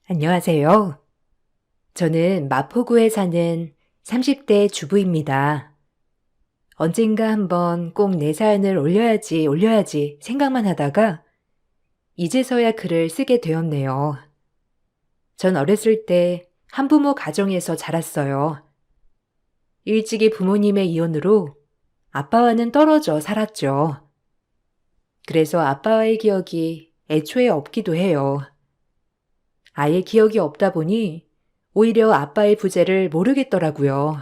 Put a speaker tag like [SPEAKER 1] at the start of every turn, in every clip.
[SPEAKER 1] 안녕하세요. 저는 마포구에 사는 30대 주부입니다. 언젠가 한번 꼭 내 사연을 올려야지 생각만 하다가 이제서야 글을 쓰게 되었네요. 전 어렸을 때 한부모 가정에서 자랐어요. 일찍이 부모님의 이혼으로 아빠와는 떨어져 살았죠. 그래서 아빠와의 기억이 애초에 없기도 해요. 아예 기억이 없다 보니 오히려 아빠의 부재를 모르겠더라고요.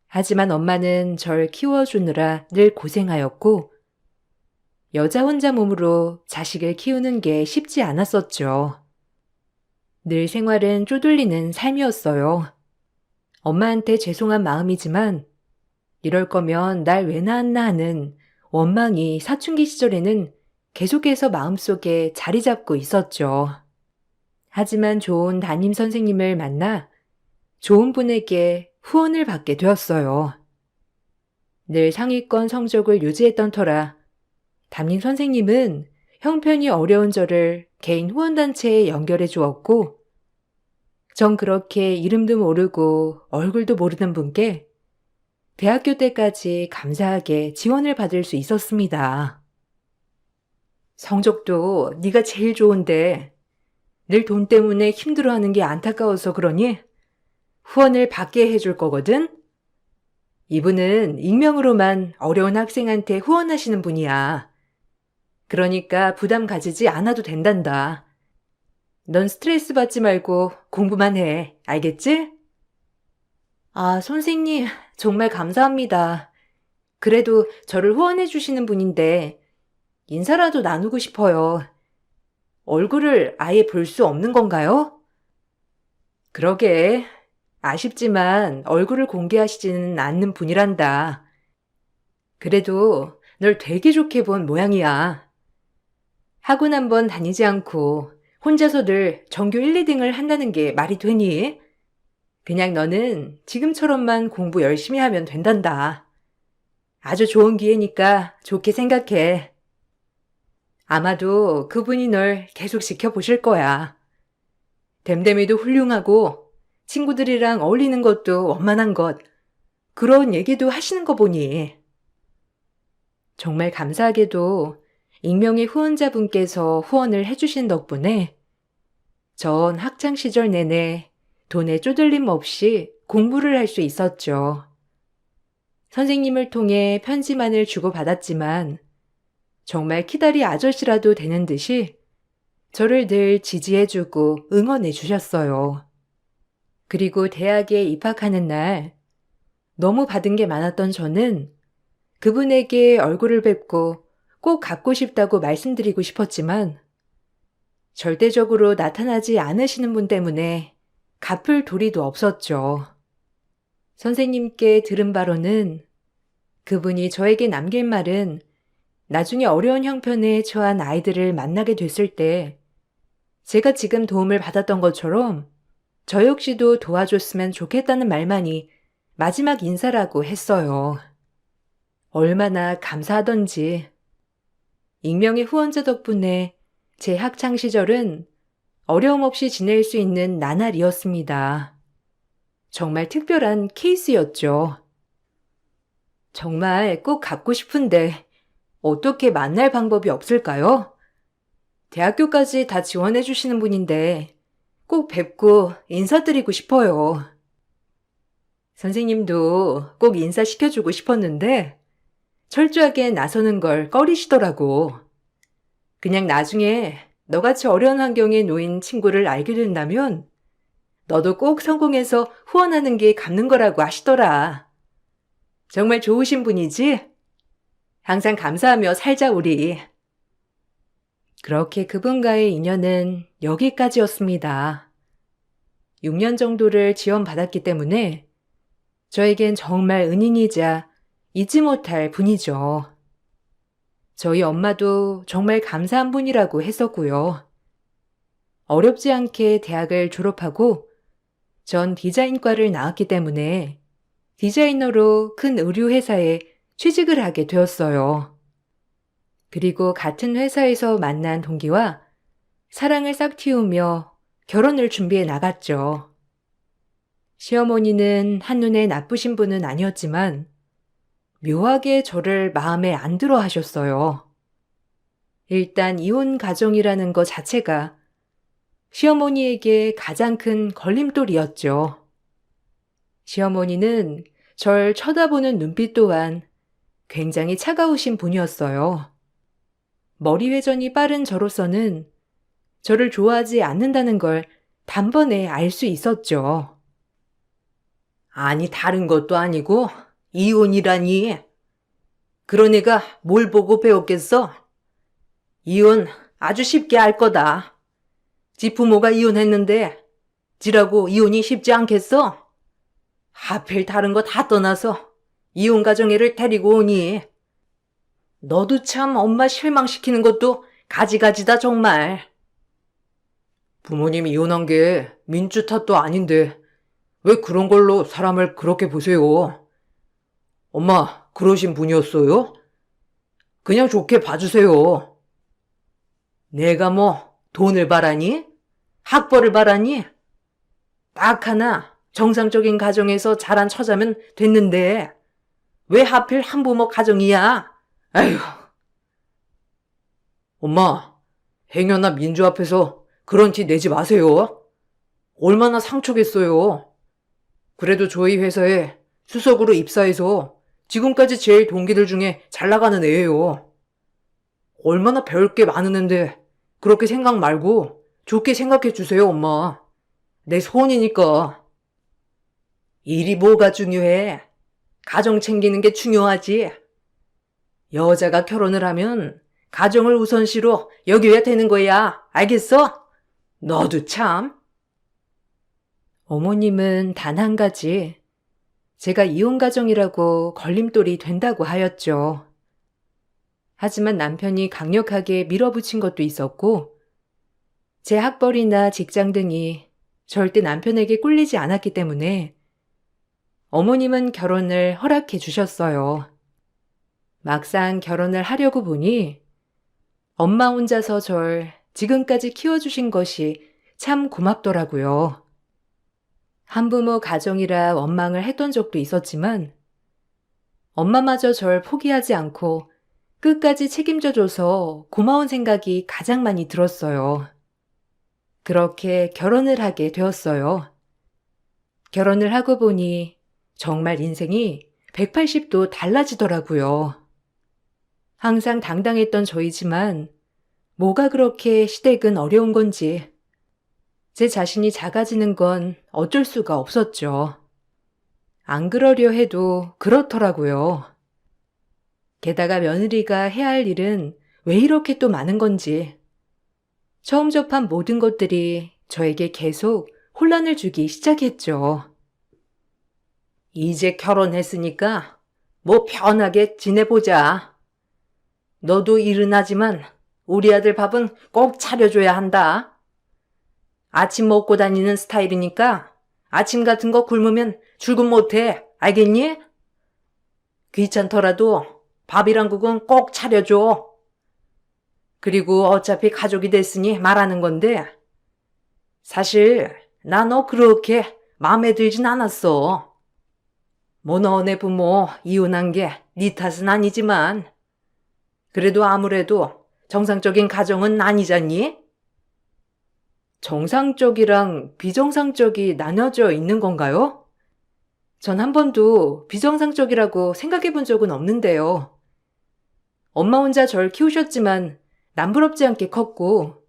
[SPEAKER 1] 하지만 엄마는 절 키워주느라 늘 고생하였고, 여자 혼자 몸으로 자식을 키우는 게 쉽지 않았었죠. 늘 생활은 쪼들리는 삶이었어요. 엄마한테 죄송한 마음이지만, 이럴 거면 날 왜 낳았나 하는 원망이 사춘기 시절에는 계속해서 마음속에 자리 잡고 있었죠. 하지만 좋은 담임 선생님을 만나 좋은 분에게 후원을 받게 되었어요. 늘 상위권 성적을 유지했던 터라 담임 선생님은 형편이 어려운 저를 개인 후원단체에 연결해 주었고, 전 그렇게 이름도 모르고 얼굴도 모르는 분께 대학교 때까지 감사하게 지원을 받을 수 있었습니다. 성적도 네가 제일 좋은데 늘 돈 때문에 힘들어하는 게 안타까워서 그러니 후원을 받게 해줄 거거든? 이분은 익명으로만 어려운 학생한테 후원하시는 분이야. 그러니까 부담 가지지 않아도 된단다. 넌 스트레스 받지 말고 공부만 해. 알겠지? 아, 선생님, 정말 감사합니다. 그래도 저를 후원해 주시는 분인데 인사라도 나누고 싶어요. 얼굴을 아예 볼 수 없는 건가요? 그러게. 아쉽지만 얼굴을 공개하시지는 않는 분이란다. 그래도 널 되게 좋게 본 모양이야. 학원 한 번 다니지 않고 혼자서 늘 전교 1, 2등을 한다는 게 말이 되니? 그냥 너는 지금처럼만 공부 열심히 하면 된단다. 아주 좋은 기회니까 좋게 생각해. 아마도 그분이 널 계속 지켜보실 거야. 댐댐이도 훌륭하고 친구들이랑 어울리는 것도 원만한 것, 그런 얘기도 하시는 거 보니. 정말 감사하게도 익명의 후원자분께서 후원을 해주신 덕분에 전 학창시절 내내 돈에 쪼들림 없이 공부를 할 수 있었죠. 선생님을 통해 편지만을 주고받았지만 정말 키다리 아저씨라도 되는 듯이 저를 늘 지지해주고 응원해주셨어요. 그리고 대학에 입학하는 날 너무 받은 게 많았던 저는 그분에게 얼굴을 뵙고 꼭 갚고 싶다고 말씀드리고 싶었지만 절대적으로 나타나지 않으시는 분 때문에 갚을 도리도 없었죠. 선생님께 들은 바로는 그분이 저에게 남긴 말은 나중에 어려운 형편에 처한 아이들을 만나게 됐을 때 제가 지금 도움을 받았던 것처럼 저 역시도 도와줬으면 좋겠다는 말만이 마지막 인사라고 했어요. 얼마나 감사하던지. 익명의 후원자 덕분에 제 학창 시절은 어려움 없이 지낼 수 있는 나날이었습니다. 정말 특별한 케이스였죠. 정말 꼭 갖고 싶은데 어떻게 만날 방법이 없을까요? 대학교까지 다 지원해 주시는 분인데 꼭 뵙고 인사드리고 싶어요. 선생님도 꼭 인사시켜주고 싶었는데 철저하게 나서는 걸 꺼리시더라고. 그냥 나중에 너같이 어려운 환경에 놓인 친구를 알게 된다면 너도 꼭 성공해서 후원하는 게 갚는 거라고 하시더라. 정말 좋으신 분이지? 항상 감사하며 살자 우리. 그렇게 그분과의 인연은 여기까지였습니다. 6년 정도를 지원받았기 때문에 저에겐 정말 은인이자 잊지 못할 분이죠. 저희 엄마도 정말 감사한 분이라고 했었고요. 어렵지 않게 대학을 졸업하고 전 디자인과를 나왔기 때문에 디자이너로 큰 의류회사에 취직을 하게 되었어요. 그리고 같은 회사에서 만난 동기와 사랑을 싹 틔우며 결혼을 준비해 나갔죠. 시어머니는 한눈에 나쁘신 분은 아니었지만 묘하게 저를 마음에 안 들어 하셨어요. 일단 이혼 가정이라는 것 자체가 시어머니에게 가장 큰 걸림돌이었죠. 시어머니는 절 쳐다보는 눈빛 또한 굉장히 차가우신 분이었어요. 머리 회전이 빠른 저로서는 저를 좋아하지 않는다는 걸 단번에 알 수 있었죠. 아니, 다른 것도 아니고 이혼이라니. 그런 애가 뭘 보고 배웠겠어? 이혼 아주 쉽게 할 거다. 지 부모가 이혼했는데 지라고 이혼이 쉽지 않겠어? 하필 다른 거 다 떠나서 이혼 가정 애를 데리고 오니. 너도 참 엄마 실망시키는 것도 가지가지다 정말. 부모님이 이혼한 게 민주 탓도 아닌데 왜 그런 걸로 사람을 그렇게 보세요? 엄마, 그러신 분이었어요? 그냥 좋게 봐주세요. 내가 뭐 돈을 바라니? 학벌을 바라니? 딱 하나 정상적인 가정에서 자란 처자면 됐는데 왜 하필 한부모 가정이야? 아휴. 엄마, 행여나 민주 앞에서 그런 티 내지 마세요. 얼마나 상처겠어요. 그래도 저희 회사에 수석으로 입사해서 지금까지 제일 동기들 중에 잘 나가는 애예요. 얼마나 배울 게 많은 앤데 그렇게 생각 말고 좋게 생각해 주세요, 엄마. 내 소원이니까. 일이 뭐가 중요해? 가정 챙기는 게 중요하지. 여자가 결혼을 하면 가정을 우선시로 여겨야 되는 거야. 알겠어? 너도 참. 어머님은 단 한 가지, 제가 이혼 가정이라고 걸림돌이 된다고 하였죠. 하지만 남편이 강력하게 밀어붙인 것도 있었고, 제 학벌이나 직장 등이 절대 남편에게 꿀리지 않았기 때문에 어머님은 결혼을 허락해 주셨어요. 막상 결혼을 하려고 보니 엄마 혼자서 절 지금까지 키워주신 것이 참 고맙더라고요. 한부모 가정이라 원망을 했던 적도 있었지만 엄마마저 절 포기하지 않고 끝까지 책임져줘서 고마운 생각이 가장 많이 들었어요. 그렇게 결혼을 하게 되었어요. 결혼을 하고 보니 정말 인생이 180도 달라지더라고요. 항상 당당했던 저이지만 뭐가 그렇게 시댁은 어려운 건지 제 자신이 작아지는 건 어쩔 수가 없었죠. 안 그러려 해도 그렇더라고요. 게다가 며느리가 해야 할 일은 왜 이렇게 또 많은 건지 처음 접한 모든 것들이 저에게 계속 혼란을 주기 시작했죠. 이제 결혼했으니까 뭐 편하게 지내보자. 너도 일은 하지만 우리 아들 밥은 꼭 차려줘야 한다. 아침 먹고 다니는 스타일이니까 아침 같은 거 굶으면 출근 못해. 알겠니? 귀찮더라도 밥이랑 국은 꼭 차려줘. 그리고 어차피 가족이 됐으니 말하는 건데 사실 나 너 그렇게 마음에 들진 않았어. 뭐 너네 부모 이혼한 게 네 탓은 아니지만 그래도 아무래도 정상적인 가정은 아니잖니? 정상적이랑 비정상적이 나눠져 있는 건가요? 전 한 번도 비정상적이라고 생각해 본 적은 없는데요. 엄마 혼자 절 키우셨지만 남부럽지 않게 컸고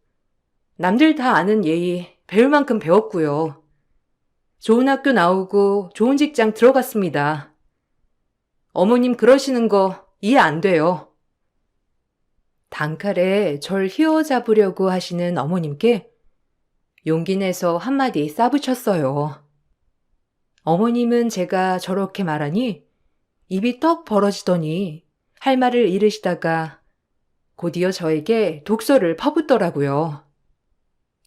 [SPEAKER 1] 남들 다 아는 예의 배울 만큼 배웠고요. 좋은 학교 나오고 좋은 직장 들어갔습니다. 어머님 그러시는 거 이해 안 돼요. 단칼에 절 휘어잡으려고 하시는 어머님께 용기 내서 한마디 싸붙였어요. 어머님은 제가 저렇게 말하니 입이 떡 벌어지더니 할 말을 잃으시다가 곧이어 저에게 독서를 퍼붓더라고요.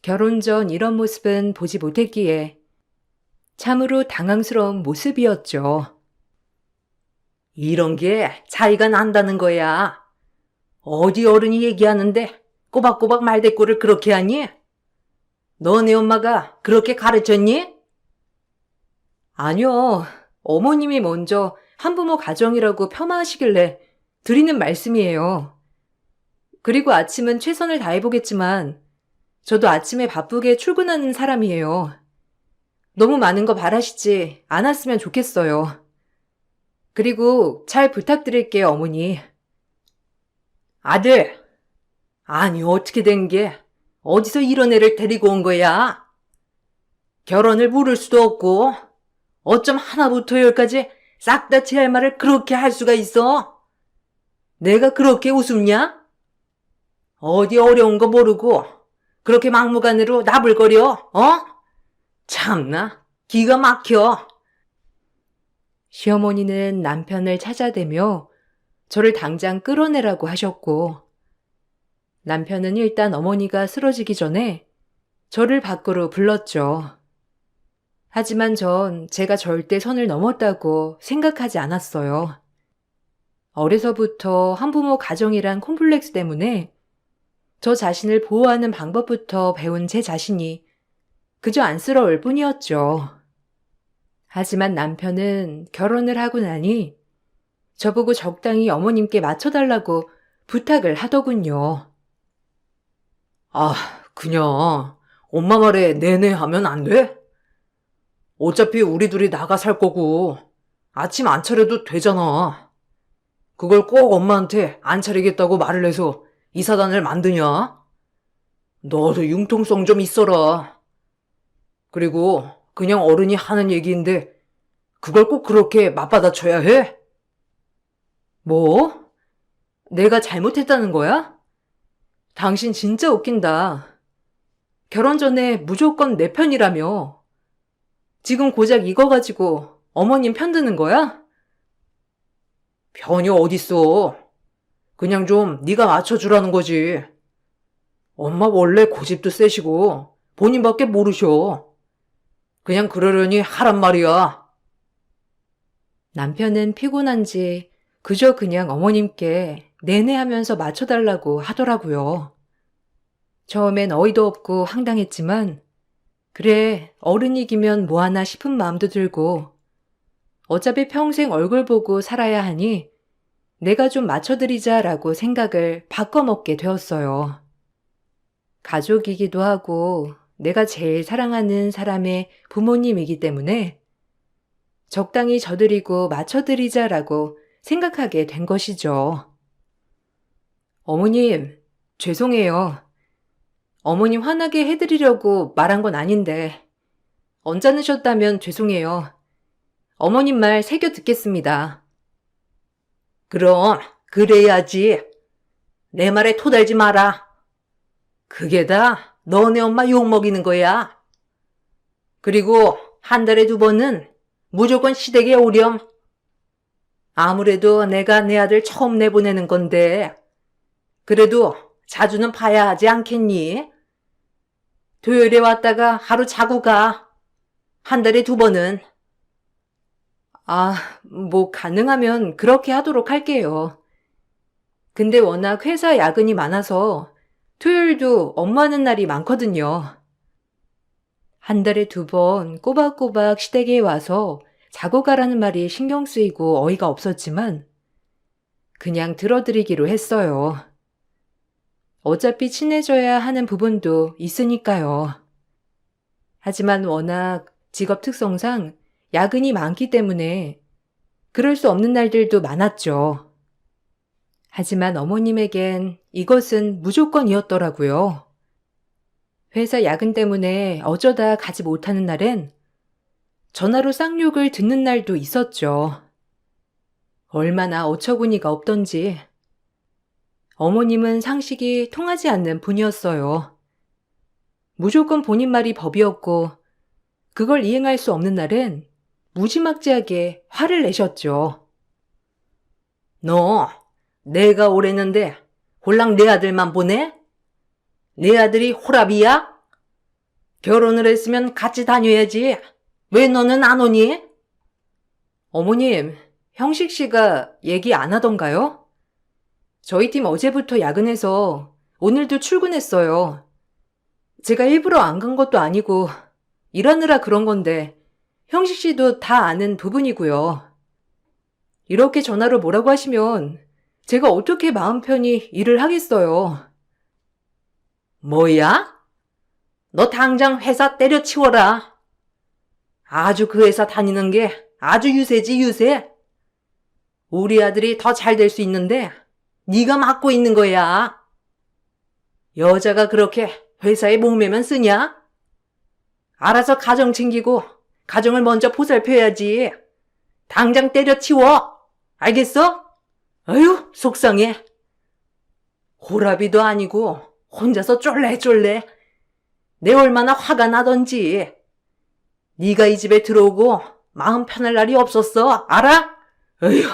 [SPEAKER 1] 결혼 전 이런 모습은 보지 못했기에 참으로 당황스러운 모습이었죠. 이런 게 차이가 난다는 거야. 어디 어른이 얘기하는데 꼬박꼬박 말대꾸를 그렇게 하니? 너네 엄마가 그렇게 가르쳤니? 아니요. 어머님이 먼저 한부모 가정이라고 폄하하시길래 드리는 말씀이에요. 그리고 아침은 최선을 다해보겠지만 저도 아침에 바쁘게 출근하는 사람이에요. 너무 많은 거 바라시지 않았으면 좋겠어요. 그리고 잘 부탁드릴게요, 어머니. 아들! 아니, 어떻게 된 게? 어디서 이런 애를 데리고 온 거야? 결혼을 물을 수도 없고 어쩜 하나부터 열까지 싹 다 제 할 말을 그렇게 할 수가 있어? 내가 그렇게 우습냐? 어디 어려운 거 모르고 그렇게 막무가내로 나불거려, 어? 참나, 기가 막혀. 시어머니는 남편을 찾아대며 저를 당장 끌어내라고 하셨고, 남편은 일단 어머니가 쓰러지기 전에 저를 밖으로 불렀죠. 하지만 전 제가 절대 선을 넘었다고 생각하지 않았어요. 어려서부터 한부모 가정이란 콤플렉스 때문에 저 자신을 보호하는 방법부터 배운 제 자신이 그저 안쓰러울 뿐이었죠. 하지만 남편은 결혼을 하고 나니 저보고 적당히 어머님께 맞춰달라고 부탁을 하더군요. 아, 그냥 엄마 말에 네네 하면 안 돼? 어차피 우리 둘이 나가 살 거고 아침 안 차려도 되잖아. 그걸 꼭 엄마한테 안 차리겠다고 말을 해서 이 사단을 만드냐? 너도 융통성 좀 있어라. 그리고 그냥 어른이 하는 얘기인데 그걸 꼭 그렇게 맞받아쳐야 해? 뭐? 내가 잘못했다는 거야? 당신 진짜 웃긴다. 결혼 전에 무조건 내 편이라며. 지금 고작 이거 가지고 어머님 편드는 거야? 편이 어딨어. 그냥 좀 네가 맞춰주라는 거지. 엄마 원래 고집도 세시고 본인밖에 모르셔. 그냥 그러려니 하란 말이야. 남편은 피곤한지 그저 그냥 어머님께 내내 하면서 맞춰달라고 하더라고요. 처음엔 어이도 없고 황당했지만 그래, 어른이기면 뭐하나 싶은 마음도 들고 어차피 평생 얼굴 보고 살아야 하니 내가 좀 맞춰드리자라고 생각을 바꿔먹게 되었어요. 가족이기도 하고 내가 제일 사랑하는 사람의 부모님이기 때문에 적당히 져드리고 맞춰드리자라고 생각하게 된 것이죠. 어머님, 죄송해요. 어머님 화나게 해드리려고 말한 건 아닌데 언짢으셨다면 죄송해요. 어머님 말 새겨 듣겠습니다. 그럼 그래야지. 내 말에 토달지 마라. 그게 다 너네 엄마 욕먹이는 거야. 그리고 한 달에 2번은 무조건 시댁에 오렴. 아무래도 내가 내 아들 처음 내보내는 건데 그래도 자주는 봐야 하지 않겠니? 토요일에 왔다가 하루 자고 가. 한 달에 2번은. 아, 뭐 가능하면 그렇게 하도록 할게요. 근데 워낙 회사 야근이 많아서 토요일도 업무하는 날이 많거든요. 한 달에 2번 꼬박꼬박 시댁에 와서 자고 가라는 말이 신경 쓰이고 어이가 없었지만 그냥 들어드리기로 했어요. 어차피 친해져야 하는 부분도 있으니까요. 하지만 워낙 직업 특성상 야근이 많기 때문에 그럴 수 없는 날들도 많았죠. 하지만 어머님에겐 이것은 무조건이었더라고요. 회사 야근 때문에 어쩌다 가지 못하는 날엔 전화로 쌍욕을 듣는 날도 있었죠. 얼마나 어처구니가 없던지. 어머님은 상식이 통하지 않는 분이었어요. 무조건 본인 말이 법이었고 그걸 이행할 수 없는 날엔 무지막지하게 화를 내셨죠. 너 내가 오랬는데 홀랑 내 아들만 보내? 내 아들이 호랍이야? 결혼을 했으면 같이 다녀야지. 왜 너는 안 오니? 어머님, 형식 씨가 얘기 안 하던가요? 저희 팀 어제부터 야근해서 오늘도 출근했어요. 제가 일부러 안 간 것도 아니고 일하느라 그런 건데 형식 씨도 다 아는 부분이고요. 이렇게 전화로 뭐라고 하시면 제가 어떻게 마음 편히 일을 하겠어요. 뭐야? 너 당장 회사 때려치워라. 아주 그 회사 다니는 게 아주 유세지 유세. 우리 아들이 더 잘 될 수 있는데 네가 맡고 있는 거야. 여자가 그렇게 회사에 목매면 쓰냐? 알아서 가정 챙기고 가정을 먼저 보살펴야지. 당장 때려치워. 알겠어? 아유, 속상해. 호라비도 아니고 혼자서 쫄래쫄래. 내 얼마나 화가 나던지. 네가 이 집에 들어오고 마음 편할 날이 없었어. 알아? 에휴.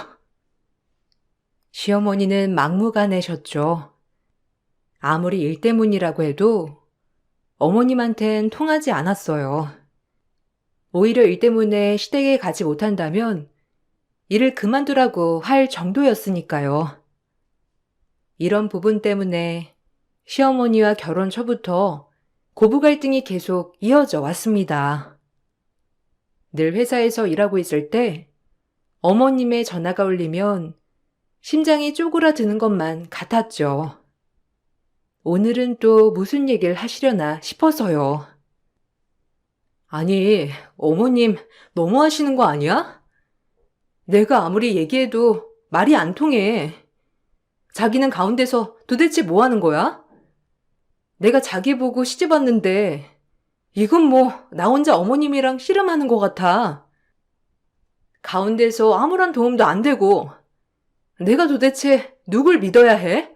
[SPEAKER 1] 시어머니는 막무가내셨죠. 아무리 일 때문이라고 해도 어머님한텐 통하지 않았어요. 오히려 일 때문에 시댁에 가지 못한다면 일을 그만두라고 할 정도였으니까요. 이런 부분 때문에 시어머니와 결혼 초부터 고부 갈등이 계속 이어져 왔습니다. 늘 회사에서 일하고 있을 때 어머님의 전화가 울리면 심장이 쪼그라드는 것만 같았죠. 오늘은 또 무슨 얘기를 하시려나 싶어서요. 아니, 어머님 너무하시는 거 아니야? 내가 아무리 얘기해도 말이 안 통해. 자기는 가운데서 도대체 뭐 하는 거야? 내가 자기 보고 시집 왔는데 이건 뭐 나 혼자 어머님이랑 씨름하는 것 같아. 가운데서 아무런 도움도 안 되고 내가 도대체 누굴 믿어야 해?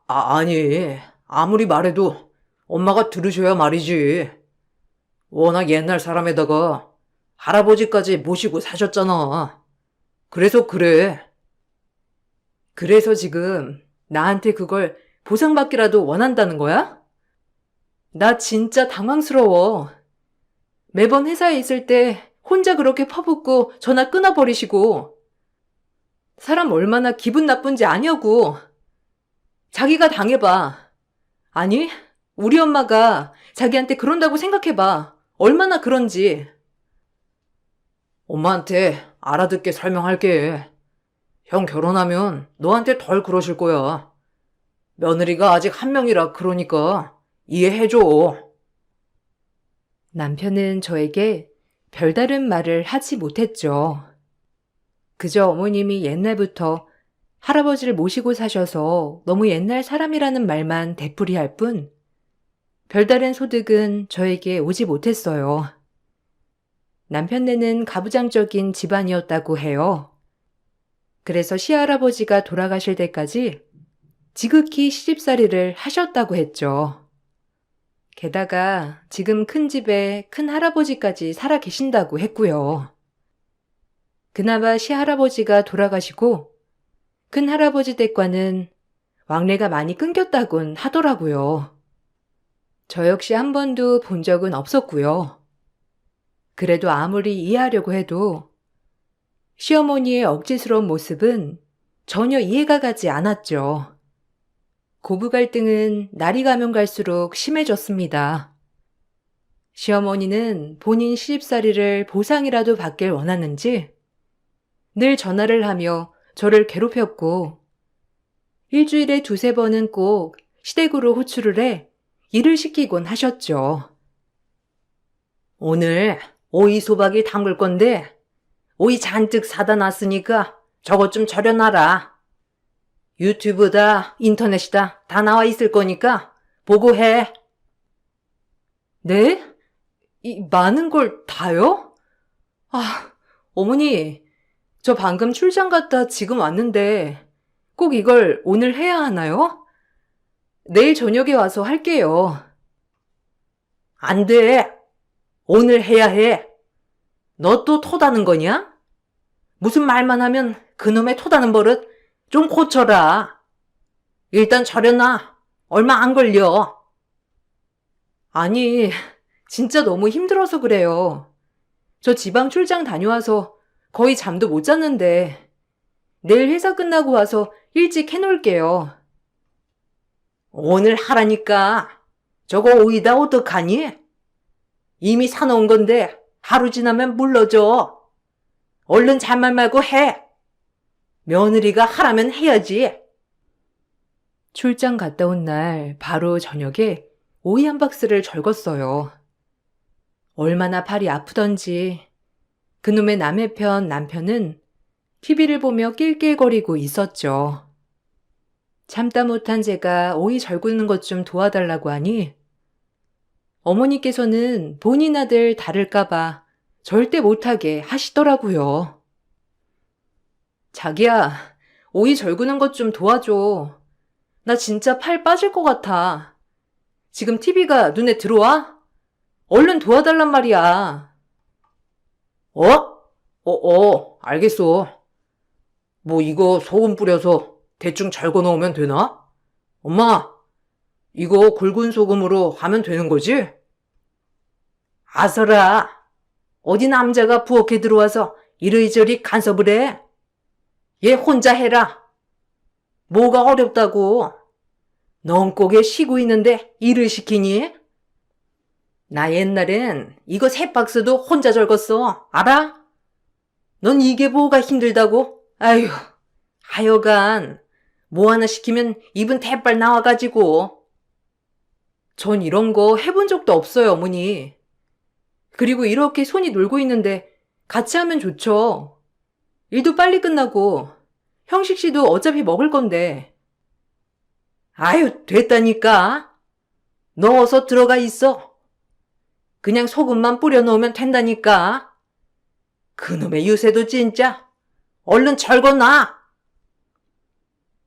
[SPEAKER 1] 아니, 아무리 말해도 엄마가 들으셔야 말이지. 워낙 옛날 사람에다가 할아버지까지 모시고 사셨잖아. 그래서 그래. 그래서 지금 나한테 그걸 보상받기라도 원한다는 거야? 나 진짜 당황스러워. 매번 회사에 있을 때 혼자 그렇게 퍼붓고 전화 끊어버리시고 사람 얼마나 기분 나쁜지 아냐고. 자기가 당해봐. 아니, 우리 엄마가 자기한테 그런다고 생각해봐. 얼마나 그런지. 엄마한테 알아듣게 설명할게. 형 결혼하면 너한테 덜 그러실 거야. 며느리가 아직 한 명이라 그러니까 이해해줘. 남편은 저에게 별다른 말을 하지 못했죠. 그저 어머님이 옛날부터 할아버지를 모시고 사셔서 너무 옛날 사람이라는 말만 되풀이할 뿐 별다른 소득은 저에게 오지 못했어요. 남편네는 가부장적인 집안이었다고 해요. 그래서 시할아버지가 돌아가실 때까지 지극히 시집살이를 하셨다고 했죠. 게다가 지금 큰 집에 큰 할아버지까지 살아 계신다고 했고요. 그나마 시할아버지가 돌아가시고 큰 할아버지 댁과는 왕래가 많이 끊겼다곤 하더라고요. 저 역시 한 번도 본 적은 없었고요. 그래도 아무리 이해하려고 해도 시어머니의 억지스러운 모습은 전혀 이해가 가지 않았죠. 고부 갈등은 날이 가면 갈수록 심해졌습니다. 시어머니는 본인 시집살이를 보상이라도 받길 원하는지 늘 전화를 하며 저를 괴롭혔고 일주일에 2-3번은 꼭 시댁으로 호출을 해 일을 시키곤 하셨죠. 오늘 오이 소박이 담글 건데 오이 잔뜩 사다 놨으니까 저것 좀 절여놔라. 유튜브다 인터넷이다 다 나와 있을 거니까 보고 해. 네? 이 많은 걸 다요? 어머니, 저 방금 출장 갔다 지금 왔는데 꼭 이걸 오늘 해야 하나요? 내일 저녁에 와서 할게요. 안 돼. 오늘 해야 해. 너 또 토다는 거냐? 무슨 말만 하면 그놈의 토다는 버릇 좀 고쳐라. 일단 절여놔. 얼마 안 걸려. 아니, 진짜 너무 힘들어서 그래요. 저 지방 출장 다녀와서 거의 잠도 못 잤는데 내일 회사 끝나고 와서 일찍 해놓을게요. 오늘 하라니까. 저거 오이다 어떡하니? 이미 사놓은 건데 하루 지나면 물러져. 얼른 잔말 말고 해. 며느리가 하라면 해야지. 출장 갔다 온 날 바로 저녁에 오이 한 박스를 절궜어요. 얼마나 팔이 아프던지 그놈의 남의 편 남편은 TV를 보며 낄낄거리고 있었죠. 참다 못한 제가 오이 절구는 것 좀 도와달라고 하니 어머니께서는 본인 아들 다를까봐 절대 못하게 하시더라고요. 자기야, 오이 절구는 것 좀 도와줘. 나 진짜 팔 빠질 것 같아. 지금 TV가 눈에 들어와? 얼른 도와달란 말이야. 알겠어. 뭐 이거 소금 뿌려서 대충 절거 넣으면 되나? 엄마, 이거 굵은 소금으로 하면 되는 거지? 아서라, 어디 남자가 부엌에 들어와서 이리저리 간섭을 해? 얘 혼자 해라. 뭐가 어렵다고? 넌 꼭에 쉬고 있는데 일을 시키니? 나 옛날엔 이거 3박스도 혼자 절궜어. 알아? 넌 이게 뭐가 힘들다고? 아휴, 하여간 뭐 하나 시키면 입은 대빨 나와가지고. 전 이런 거 해본 적도 없어요, 어머니. 그리고 이렇게 손이 놀고 있는데 같이 하면 좋죠. 일도 빨리 끝나고 형식 씨도 어차피 먹을 건데. 아유, 됐다니까. 너 어서 들어가 있어. 그냥 소금만 뿌려 놓으면 된다니까. 그놈의 유세도 진짜. 얼른 절거놔.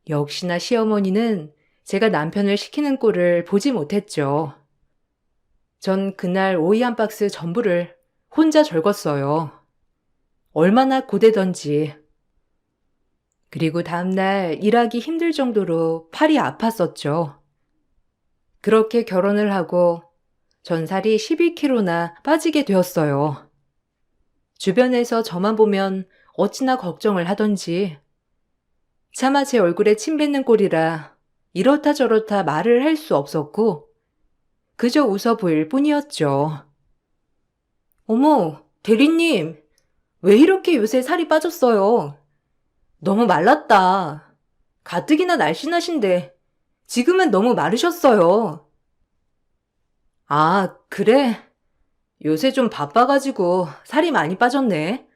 [SPEAKER 1] 역시나 시어머니는 제가 남편을 시키는 꼴을 보지 못했죠. 전 그날 오이 한 박스 전부를 혼자 절궜어요. 얼마나 고되던지. 그리고 다음날 일하기 힘들 정도로 팔이 아팠었죠. 그렇게 결혼을 하고 전 살이 12kg나 빠지게 되었어요. 주변에서 저만 보면 어찌나 걱정을 하던지 차마 제 얼굴에 침 뱉는 꼴이라 이렇다 저렇다 말을 할 수 없었고 그저 웃어 보일 뿐이었죠. 어머, 대리님, 왜 이렇게 요새 살이 빠졌어요? 너무 말랐다. 가뜩이나 날씬하신데 지금은 너무 마르셨어요. 아, 그래? 요새 좀 바빠가지고 살이 많이 빠졌네.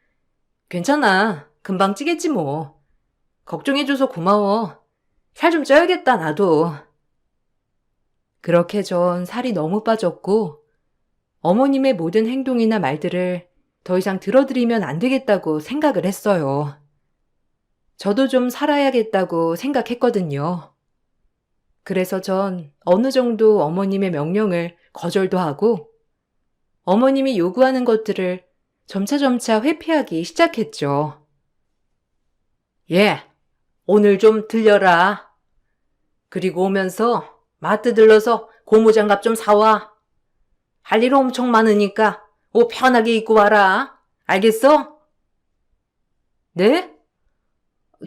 [SPEAKER 1] 괜찮아. 금방 찌겠지 뭐. 걱정해줘서 고마워. 살 좀 쪄야겠다, 나도. 그렇게 전 살이 너무 빠졌고 어머님의 모든 행동이나 말들을 더 이상 들어드리면 안 되겠다고 생각을 했어요. 저도 좀 살아야겠다고 생각했거든요. 그래서 전 어느 정도 어머님의 명령을 거절도 하고 어머님이 요구하는 것들을 점차점차 회피하기 시작했죠. 예, 오늘 좀 들려라. 그리고 오면서 마트 들러서 고무장갑 좀 사와. 할 일 엄청 많으니까 옷 편하게 입고 와라. 알겠어? 네?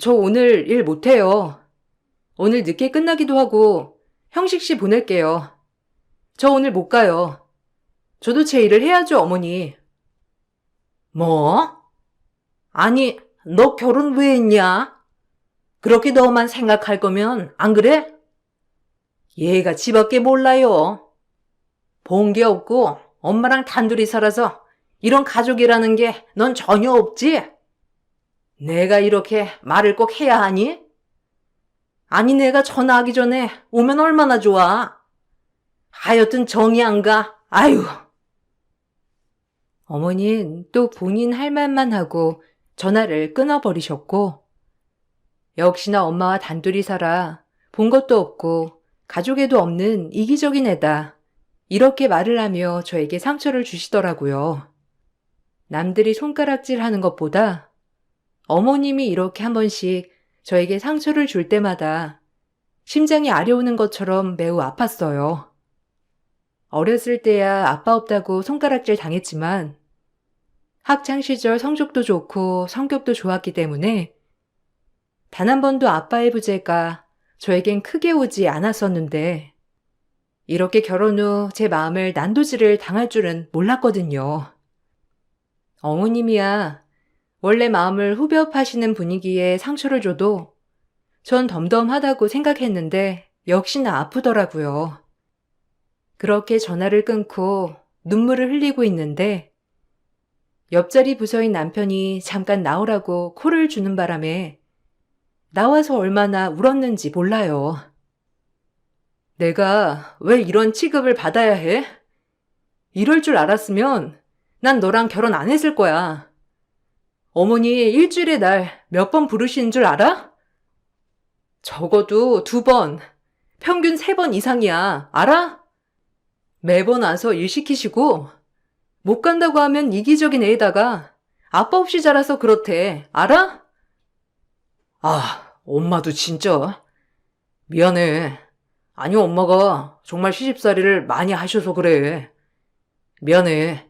[SPEAKER 1] 저 오늘 일 못해요. 오늘 늦게 끝나기도 하고 형식 씨 보낼게요. 저 오늘 못 가요. 저도 제 일을 해야죠, 어머니. 뭐? 아니, 너 결혼 왜 했냐? 그렇게 너만 생각할 거면 안 그래? 얘가 지밖에 몰라요. 본 게 없고 엄마랑 단둘이 살아서 이런 가족이라는 게 넌 전혀 없지? 내가 이렇게 말을 꼭 해야 하니? 아니, 내가 전화하기 전에 오면 얼마나 좋아. 하여튼 정이 안 가. 아유. 어머니는 또 본인 할 말만 하고 전화를 끊어버리셨고 역시나 엄마와 단둘이 살아 본 것도 없고 가족에도 없는 이기적인 애다. 이렇게 말을 하며 저에게 상처를 주시더라고요. 남들이 손가락질하는 것보다 어머님이 이렇게 한 번씩 저에게 상처를 줄 때마다 심장이 아려오는 것처럼 매우 아팠어요. 어렸을 때야 아빠 없다고 손가락질 당했지만 학창시절 성적도 좋고 성격도 좋았기 때문에 단 한 번도 아빠의 부재가 저에겐 크게 오지 않았었는데 이렇게 결혼 후 제 마음을 난도질을 당할 줄은 몰랐거든요. 어머님이야 원래 마음을 후벼 파시는 분위기에 상처를 줘도 전 덤덤하다고 생각했는데 역시나 아프더라고요. 그렇게 전화를 끊고 눈물을 흘리고 있는데 옆자리 부서인 남편이 잠깐 나오라고 콜을 주는 바람에 나와서 얼마나 울었는지 몰라요. 내가 왜 이런 취급을 받아야 해? 이럴 줄 알았으면 난 너랑 결혼 안 했을 거야. 어머니 일주일에 날 몇 번 부르시는 줄 알아? 적어도 2번, 평균 3번 이상이야. 알아? 매번 와서 일 시키시고 못 간다고 하면 이기적인 애에다가 아빠 없이 자라서 그렇대. 알아? 아, 엄마도 진짜. 미안해. 아니, 엄마가 정말 시집살이를 많이 하셔서 그래. 미안해.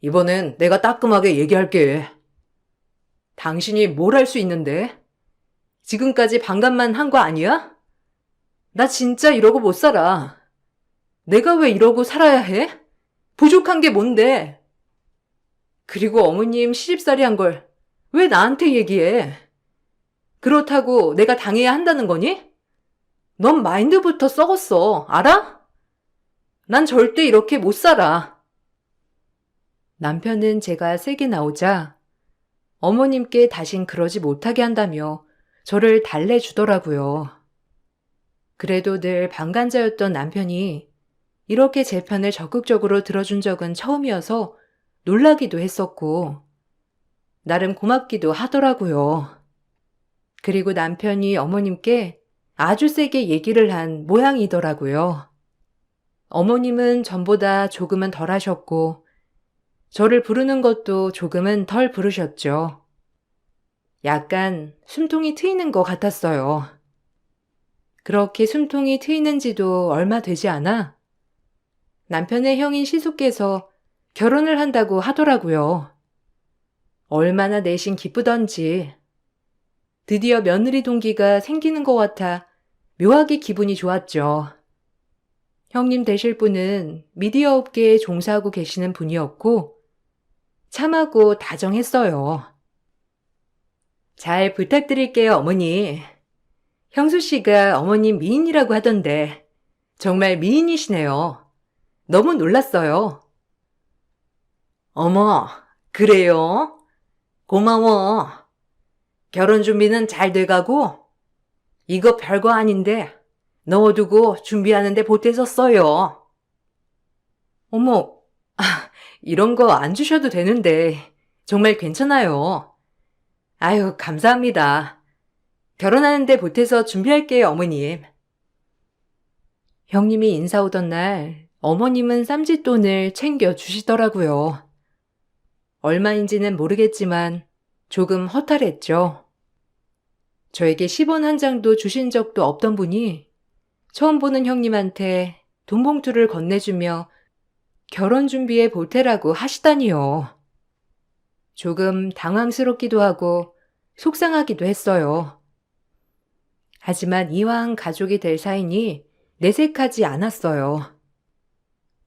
[SPEAKER 1] 이번엔 내가 따끔하게 얘기할게. 당신이 뭘 할 수 있는데? 지금까지 반감만 한 거 아니야? 나 진짜 이러고 못 살아. 내가 왜 이러고 살아야 해? 부족한 게 뭔데? 그리고 어머님 시집살이 한 걸 왜 나한테 얘기해? 그렇다고 내가 당해야 한다는 거니? 넌 마인드부터 썩었어. 알아? 난 절대 이렇게 못 살아. 남편은 제가 세게 나오자 어머님께 다신 그러지 못하게 한다며 저를 달래주더라고요. 그래도 늘 방관자였던 남편이 이렇게 제 편을 적극적으로 들어준 적은 처음이어서 놀라기도 했었고 나름 고맙기도 하더라고요. 그리고 남편이 어머님께 아주 세게 얘기를 한 모양이더라고요. 어머님은 전보다 조금은 덜 하셨고 저를 부르는 것도 조금은 덜 부르셨죠. 약간 숨통이 트이는 것 같았어요. 그렇게 숨통이 트이는지도 얼마 되지 않아 남편의 형인 시숙께서 결혼을 한다고 하더라고요. 얼마나 내심 기쁘던지 드디어 며느리 동기가 생기는 것 같아 묘하게 기분이 좋았죠. 형님 되실 분은 미디어 업계에 종사하고 계시는 분이었고 참하고 다정했어요. 잘 부탁드릴게요, 어머니. 형수 씨가 어머님 미인이라고 하던데 정말 미인이시네요. 너무 놀랐어요. 어머, 그래요? 고마워. 결혼 준비는 잘 돼가고? 이거 별거 아닌데 넣어두고 준비하는데 보태서 써요. 어머, 이런 거 안 주셔도 되는데 정말 괜찮아요. 아유, 감사합니다. 결혼하는데 보태서 준비할게요, 어머님. 형님이 인사 오던 날 어머님은 쌈짓돈을 챙겨 주시더라고요. 얼마인지는 모르겠지만 조금 허탈했죠. 저에게 10원 한 장도 주신 적도 없던 분이 처음 보는 형님한테 돈 봉투를 건네주며 결혼 준비에 보태라고 하시다니요. 조금 당황스럽기도 하고 속상하기도 했어요. 하지만 이왕 가족이 될 사이니 내색하지 않았어요.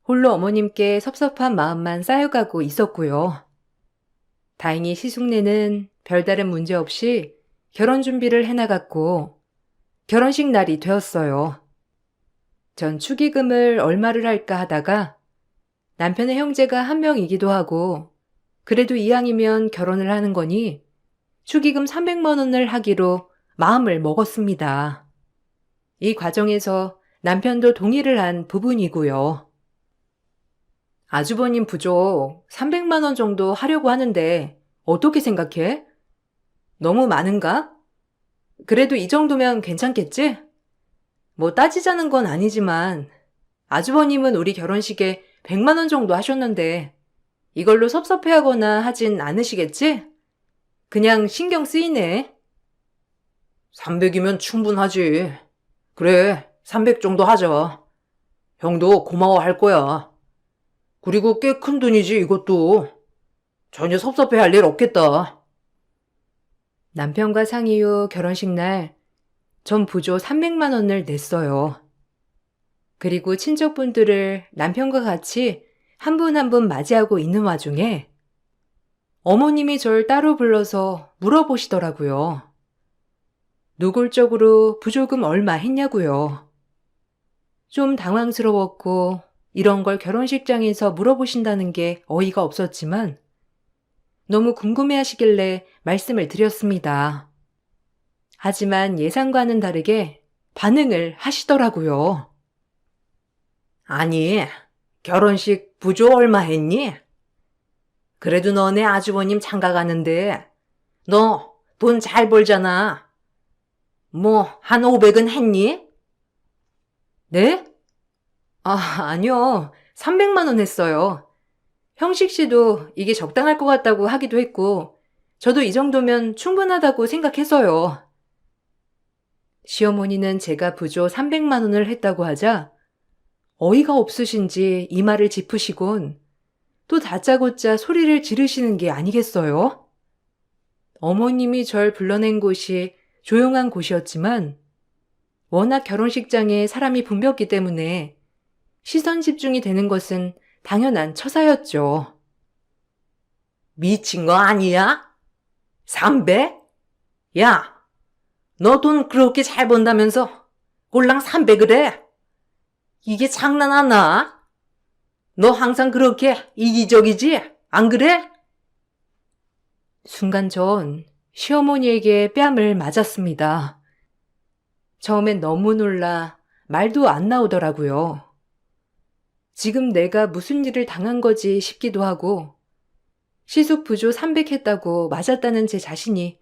[SPEAKER 1] 홀로 어머님께 섭섭한 마음만 쌓여가고 있었고요. 다행히 시숙네는 별다른 문제 없이 결혼 준비를 해나갔고 결혼식 날이 되었어요. 전 축의금을 얼마를 할까 하다가 남편의 형제가 한 명이기도 하고 그래도 이왕이면 결혼을 하는 거니 축의금 300만 원을 하기로 마음을 먹었습니다. 이 과정에서 남편도 동의를 한 부분이고요. 아주버님 부족 300만 원 정도 하려고 하는데 어떻게 생각해? 너무 많은가? 그래도 이 정도면 괜찮겠지? 뭐 따지자는 건 아니지만 아주버님은 우리 결혼식에 100만 원 정도 하셨는데 이걸로 섭섭해하거나 하진 않으시겠지? 그냥 신경 쓰이네. 300이면 충분하지. 그래, 300 정도 하자. 형도 고마워할 거야. 그리고 꽤 큰 돈이지 이것도. 전혀 섭섭해할 일 없겠다. 남편과 상의 후 결혼식 날 전 부조 300만 원을 냈어요. 그리고 친척분들을 남편과 같이 한 분 한 분 맞이하고 있는 와중에 어머님이 절 따로 불러서 물어보시더라고요. 노골적으로 부조금 얼마 했냐고요. 좀 당황스러웠고 이런 걸 결혼식장에서 물어보신다는 게 어이가 없었지만 너무 궁금해하시길래 말씀을 드렸습니다. 하지만 예상과는 다르게 반응을 하시더라고요. 아니, 결혼식 부조 얼마 했니? 그래도 너네 아주버님 장가 가는데 너 돈 잘 벌잖아. 뭐 한 500은 했니? 네? 아니요. 300만 원 했어요. 형식 씨도 이게 적당할 것 같다고 하기도 했고 저도 이 정도면 충분하다고 생각해서요. 시어머니는 제가 부조 300만 원을 했다고 하자 어이가 없으신지 이마를 짚으시곤 또 다짜고짜 소리를 지르시는 게 아니겠어요? 어머님이 절 불러낸 곳이 조용한 곳이었지만 워낙 결혼식장에 사람이 붐볐기 때문에 시선 집중이 되는 것은 당연한 처사였죠. 미친 거 아니야? 300? 야, 너 돈 그렇게 잘 번다면서 꼴랑 300을 해? 이게 장난하나? 너 항상 그렇게 이기적이지? 안 그래? 순간 전 시어머니에게 뺨을 맞았습니다. 처음엔 너무 놀라 말도 안 나오더라고요. 지금 내가 무슨 일을 당한 거지 싶기도 하고 시숙 부조 300 했다고 맞았다는 제 자신이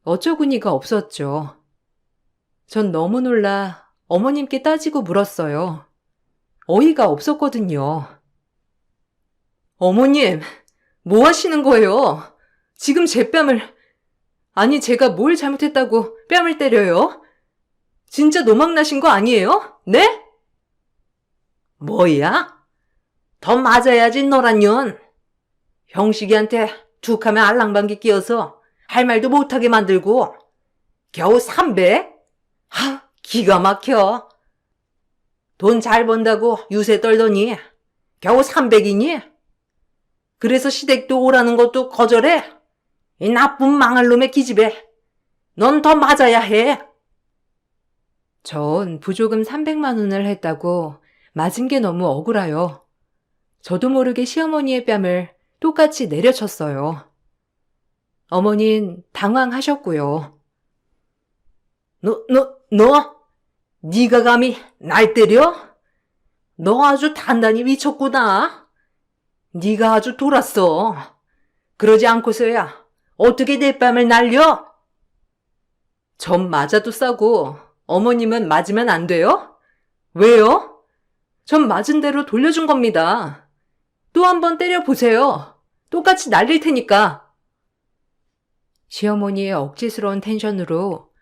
[SPEAKER 1] 어처구니가 없었죠. 전 너무 놀라 어머님께 따지고 물었어요. 어이가 없었거든요. 어머님, 뭐 하시는 거예요? 지금 제 뺨을... 아니, 제가 뭘 잘못했다고 뺨을 때려요? 진짜 노망나신 거 아니에요? 네? 뭐야? 더 맞아야지 너란 년. 형식이한테 툭하면 알랑방귀 끼어서 할 말도 못하게 만들고 겨우 300? 기가 막혀. 돈 잘 번다고 유세 떨더니 겨우 300이니? 그래서 시댁도 오라는 것도 거절해? 이 나쁜 망할 놈의 기집애. 넌 더 맞아야 해. 전 부조금 300만 원을 했다고 맞은 게 너무 억울해요. 저도 모르게 시어머니의 뺨을 똑같이 내려쳤어요. 어머닌 당황하셨고요. 네가 감히 날 때려? 너 아주 단단히 미쳤구나. 네가 아주 돌았어. 그러지 않고서야 어떻게 내 뺨을 날려? 전 맞아도 싸고 어머님은 맞으면 안 돼요? 왜요? 전 맞은 대로 돌려준 겁니다. 또 한 번 때려보세요. 똑같이 날릴 테니까. 시어머니의 억지스러운 텐션으로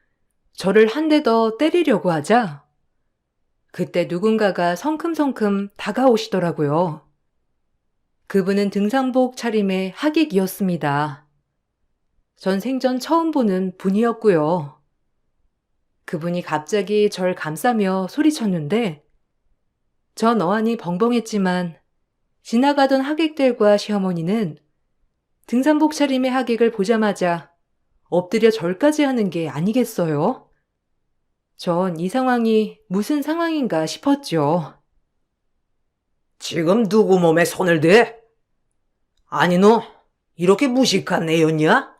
[SPEAKER 1] 저를 한 대 더 때리려고 하자 그때 누군가가 성큼성큼 다가오시더라고요. 그분은 등산복 차림의 하객이었습니다. 전 생전 처음 보는 분이었고요. 그분이 갑자기 절 감싸며 소리쳤는데 전 어안이 벙벙했지만 지나가던 하객들과 시어머니는 등산복 차림의 하객을 보자마자 엎드려 절까지 하는 게 아니겠어요? 전 이 상황이 무슨 상황인가 싶었죠. 지금 누구 몸에 손을 대? 아니 너 이렇게 무식한 애였냐?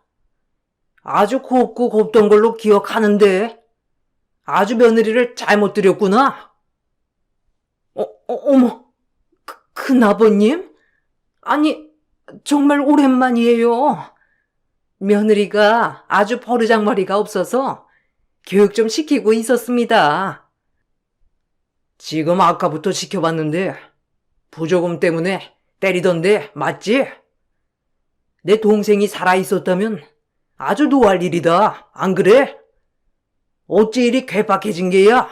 [SPEAKER 1] 아주 곱고 곱던 걸로 기억하는데 아주 며느리를 잘못 들였구나. 어머, 큰아버님? 아니 정말 오랜만이에요. 며느리가 아주 버르장머리가 없어서 교육 좀 시키고 있었습니다. 지금 아까부터 지켜봤는데 부조금 때문에 때리던데 맞지? 내 동생이 살아있었다면 아주 노할 일이다. 안 그래? 어찌 이리 괴팍해진 게야?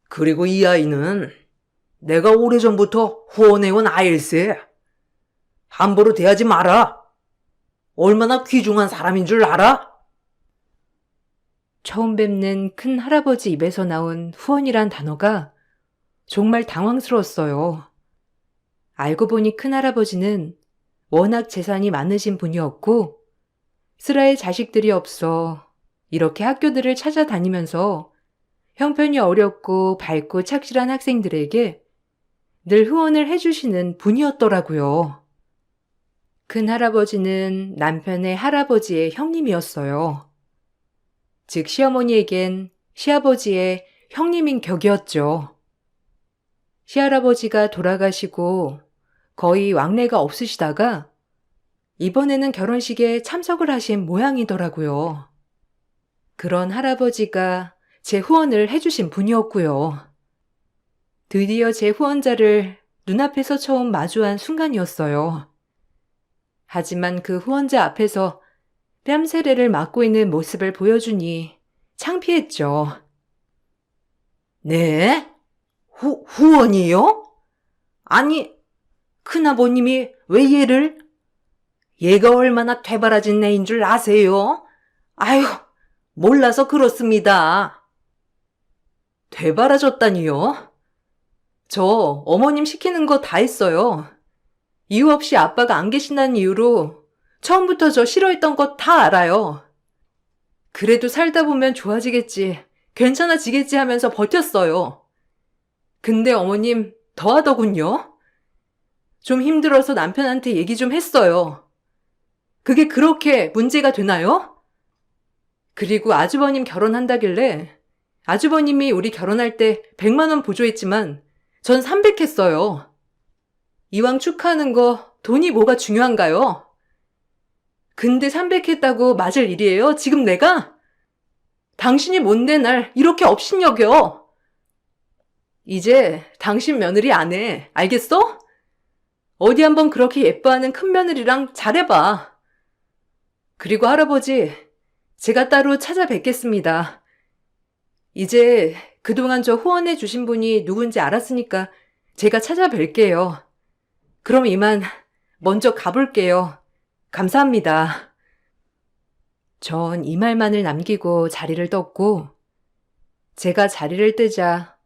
[SPEAKER 1] 그리고 이 아이는 내가 오래전부터 후원해온 아일세. 함부로 대하지 마라. 얼마나 귀중한 사람인 줄 알아? 처음 뵙는 큰 할아버지 입에서 나온 후원이란 단어가 정말 당황스러웠어요. 알고 보니 큰할아버지는 워낙 재산이 많으신 분이었고 슬아의 자식들이 없어 이렇게 학교들을 찾아다니면서 형편이 어렵고 밝고 착실한 학생들에게 늘 후원을 해주시는 분이었더라고요. 큰할아버지는 남편의 할아버지의 형님이었어요. 즉 시어머니에겐 시아버지의 형님인 격이었죠. 시할아버지가 돌아가시고 거의 왕래가 없으시다가 이번에는 결혼식에 참석을 하신 모양이더라고요. 그런 할아버지가 제 후원을 해주신 분이었고요. 드디어 제 후원자를 눈앞에서 처음 마주한 순간이었어요. 하지만 그 후원자 앞에서 뺨세례를 맞고 있는 모습을 보여주니 창피했죠. 네? 후원이요? 아니, 큰아버님이 왜 얘를? 얘가 얼마나 되바라진 애인 줄 아세요? 아유, 몰라서 그렇습니다. 되바라졌다니요? 저 어머님 시키는 거 다 했어요. 이유 없이 아빠가 안 계신다는 이유로 처음부터 저 싫어했던 거 다 알아요. 그래도 살다 보면 좋아지겠지, 괜찮아지겠지 하면서 버텼어요. 근데 어머님 더하더군요. 좀 힘들어서 남편한테 얘기 좀 했어요. 그게 그렇게 문제가 되나요? 그리고 아주버님 결혼한다길래 아주버님이 우리 결혼할 때 100만 원 보조했지만 전 300 했어요. 이왕 축하하는 거 돈이 뭐가 중요한가요? 근데 300 했다고 맞을 일이에요? 지금 내가? 당신이 뭔데 날 이렇게 업신여겨? 이제 당신 며느리 안 해. 알겠어? 어디 한번 그렇게 예뻐하는 큰며느리랑 잘해봐. 그리고 할아버지, 제가 따로 찾아뵙겠습니다. 이제 그동안 저 후원해 주신 분이 누군지 알았으니까 제가 찾아뵐게요. 그럼 이만 먼저 가볼게요. 감사합니다. 전 이 말만을 남기고 자리를 떴고 제가 자리를 뜨자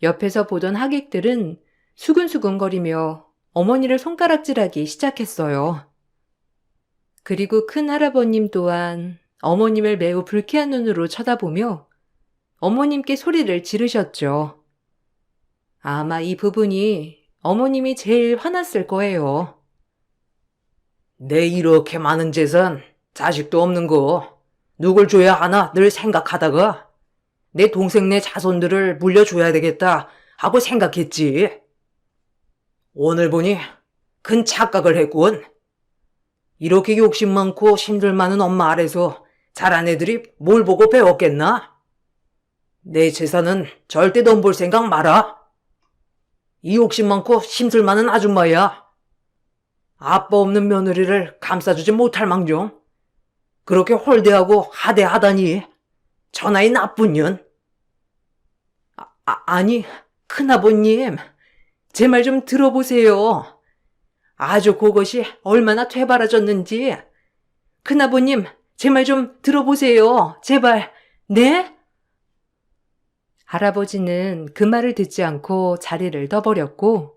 [SPEAKER 1] 옆에서 보던 하객들은 수근수근거리며 어머니를 손가락질하기 시작했어요. 그리고 큰 할아버님 또한 어머님을 매우 불쾌한 눈으로 쳐다보며 어머님께 소리를 지르셨죠. 아마 이 부분이 어머님이 제일 화났을 거예요. 내 이렇게 많은 재산, 자식도 없는 거 누굴 줘야 하나 늘 생각하다가 내 동생네 자손들을 물려줘야 되겠다 하고 생각했지. 오늘 보니 큰 착각을 했군. 이렇게 욕심 많고 힘들 많은 엄마 아래서 자란 애들이 뭘 보고 배웠겠나? 내 재산은 절대 넌 볼 생각 마라. 이 욕심 많고 힘들 많은 아줌마야. 아빠 없는 며느리를 감싸주지 못할 망정 그렇게 홀대하고 하대하다니 천하의 나쁜 년. 아니 큰아버님 제 말 좀 들어보세요. 아주 그것이 얼마나 되바라졌는지. 큰아버님 제 말 좀 들어보세요. 제발. 네? 할아버지는 그 말을 듣지 않고 자리를 떠버렸고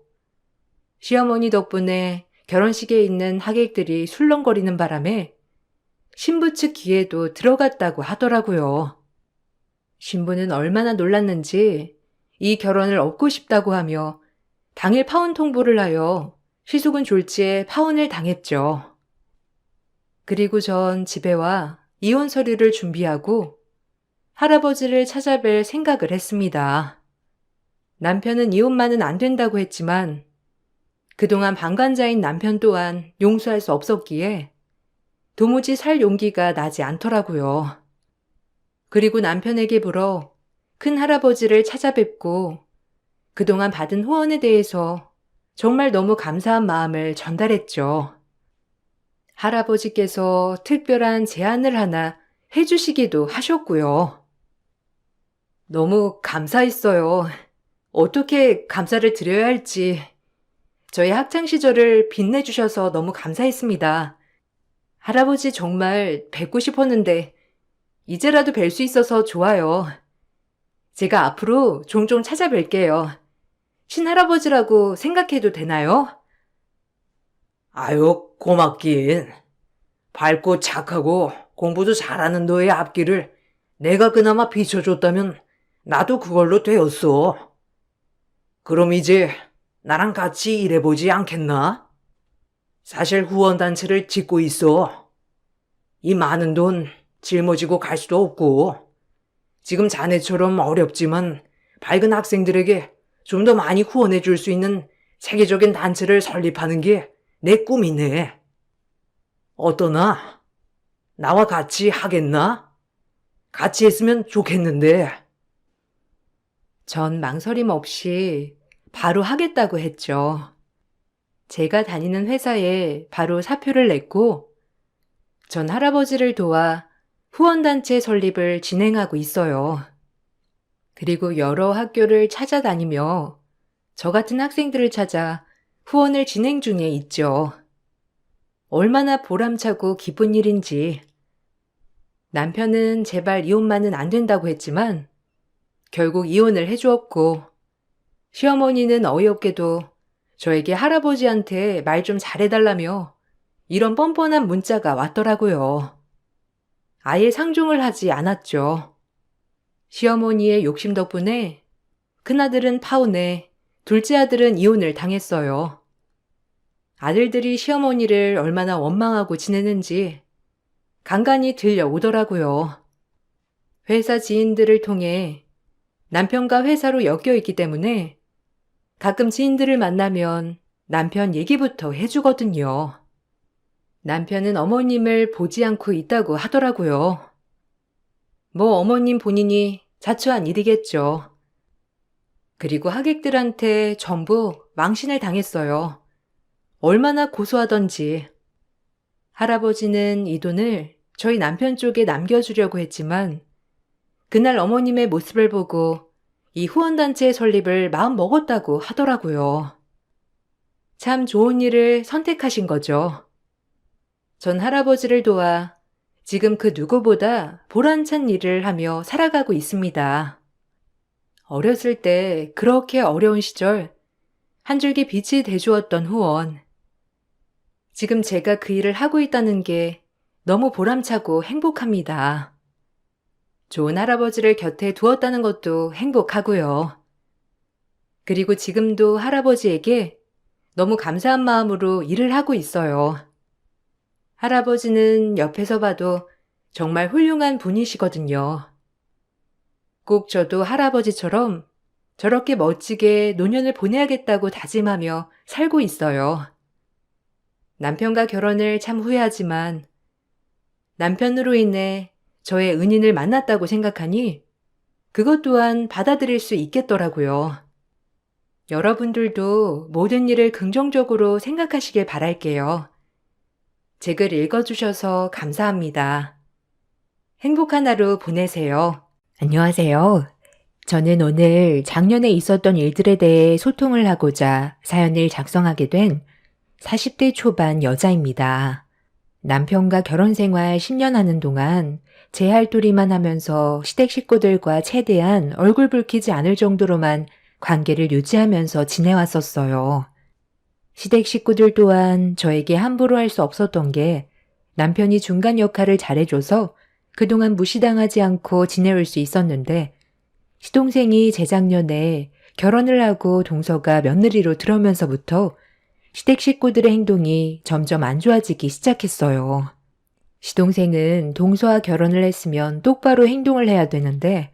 [SPEAKER 1] 시어머니 덕분에 결혼식에 있는 하객들이 술렁거리는 바람에 신부 측 귀에도 들어갔다고 하더라고요. 신부는 얼마나 놀랐는지 이 결혼을 얻고 싶다고 하며 당일 파혼 통보를 하여 시숙은 졸지에 파혼을 당했죠. 그리고 전 집에 와 이혼 서류를 준비하고 할아버지를 찾아뵐 생각을 했습니다. 남편은 이혼만은 안 된다고 했지만 그동안 방관자인 남편 또한 용서할 수 없었기에 도무지 살 용기가 나지 않더라고요. 그리고 남편에게 물어 큰 할아버지를 찾아뵙고 그동안 받은 후원에 대해서 정말 너무 감사한 마음을 전달했죠. 할아버지께서 특별한 제안을 하나 해주시기도 하셨고요. 너무 감사했어요. 어떻게 감사를 드려야 할지. 저희 학창시절을 빛내주셔서 너무 감사했습니다. 할아버지 정말 뵙고 싶었는데 이제라도 뵐 수 있어서 좋아요. 제가 앞으로 종종 찾아뵐게요. 친할아버지라고 생각해도 되나요?
[SPEAKER 2] 아유, 고맙긴. 밝고 착하고 공부도 잘하는 너의 앞길을 내가 그나마 비춰줬다면 나도 그걸로 되었어. 그럼 이제 나랑 같이 일해보지 않겠나? 사실 후원단체를 짓고 있어. 이 많은 돈 짊어지고 갈 수도 없고, 지금 자네처럼 어렵지만 밝은 학생들에게 좀 더 많이 후원해 줄 수 있는 세계적인 단체를 설립하는 게 내 꿈이네. 어떠나? 나와 같이 하겠나? 같이 했으면 좋겠는데.
[SPEAKER 1] 전 망설임 없이 바로 하겠다고 했죠. 제가 다니는 회사에 바로 사표를 냈고, 전 할아버지를 도와 후원단체 설립을 진행하고 있어요. 그리고 여러 학교를 찾아다니며 저 같은 학생들을 찾아 후원을 진행 중에 있죠. 얼마나 보람차고 기쁜 일인지. 남편은 제발 이혼만은 안 된다고 했지만 결국 이혼을 해주었고, 시어머니는 어이없게도 저에게 할아버지한테 말 좀 잘해달라며 이런 뻔뻔한 문자가 왔더라고요. 아예 상종을 하지 않았죠. 시어머니의 욕심 덕분에 큰아들은 파혼해 둘째 아들은 이혼을 당했어요. 아들들이 시어머니를 얼마나 원망하고 지내는지 간간히 들려오더라고요. 회사 지인들을 통해 남편과 회사로 엮여 있기 때문에 가끔 지인들을 만나면 남편 얘기부터 해주거든요. 남편은 어머님을 보지 않고 있다고 하더라고요. 뭐 어머님 본인이 자초한 일이겠죠. 그리고 하객들한테 전부 망신을 당했어요. 얼마나 고소하던지. 할아버지는 이 돈을 저희 남편 쪽에 남겨주려고 했지만 그날 어머님의 모습을 보고 이 후원단체 설립을 마음 먹었다고 하더라고요. 참 좋은 일을 선택하신 거죠. 전 할아버지를 도와 지금 그 누구보다 보람찬 일을 하며 살아가고 있습니다. 어렸을 때 그렇게 어려운 시절 한 줄기 빛이 돼주었던 후원. 지금 제가 그 일을 하고 있다는 게 너무 보람차고 행복합니다. 좋은 할아버지를 곁에 두었다는 것도 행복하고요. 그리고 지금도 할아버지에게 너무 감사한 마음으로 일을 하고 있어요. 할아버지는 옆에서 봐도 정말 훌륭한 분이시거든요. 꼭 저도 할아버지처럼 저렇게 멋지게 노년을 보내야겠다고 다짐하며 살고 있어요. 남편과 결혼을 참 후회하지만 남편으로 인해 저의 은인을 만났다고 생각하니 그것 또한 받아들일 수 있겠더라고요. 여러분들도 모든 일을 긍정적으로 생각하시길 바랄게요. 제 글 읽어주셔서 감사합니다. 행복한 하루 보내세요. 안녕하세요. 저는 오늘 작년에 있었던 일들에 대해 소통을 하고자 사연을 작성하게 된 40대 초반 여자입니다. 남편과 결혼 생활 10년 하는 동안 제 할 도리만 하면서 시댁 식구들과 최대한 얼굴 붉히지 않을 정도로만 관계를 유지하면서 지내왔었어요. 시댁 식구들 또한 저에게 함부로 할 수 없었던 게 남편이 중간 역할을 잘해줘서 그동안 무시당하지 않고 지내올 수 있었는데, 시동생이 재작년에 결혼을 하고 동서가 며느리로 들어오면서부터 시댁 식구들의 행동이 점점 안 좋아지기 시작했어요. 시동생은 동서와 결혼을 했으면 똑바로 행동을 해야 되는데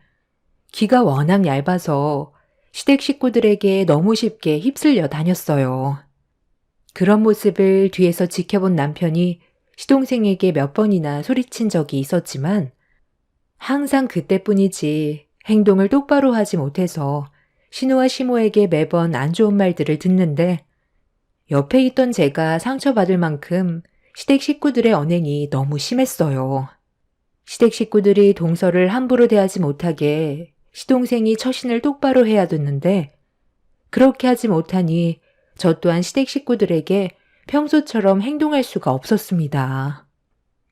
[SPEAKER 1] 귀가 워낙 얇아서 시댁 식구들에게 너무 쉽게 휩쓸려 다녔어요. 그런 모습을 뒤에서 지켜본 남편이 시동생에게 몇 번이나 소리친 적이 있었지만 항상 그때뿐이지 행동을 똑바로 하지 못해서 신우와 시모에게 매번 안 좋은 말들을 듣는데, 옆에 있던 제가 상처받을 만큼 시댁 식구들의 언행이 너무 심했어요. 시댁 식구들이 동서를 함부로 대하지 못하게 시동생이 처신을 똑바로 해야 됐는데, 그렇게 하지 못하니 저 또한 시댁 식구들에게 평소처럼 행동할 수가 없었습니다.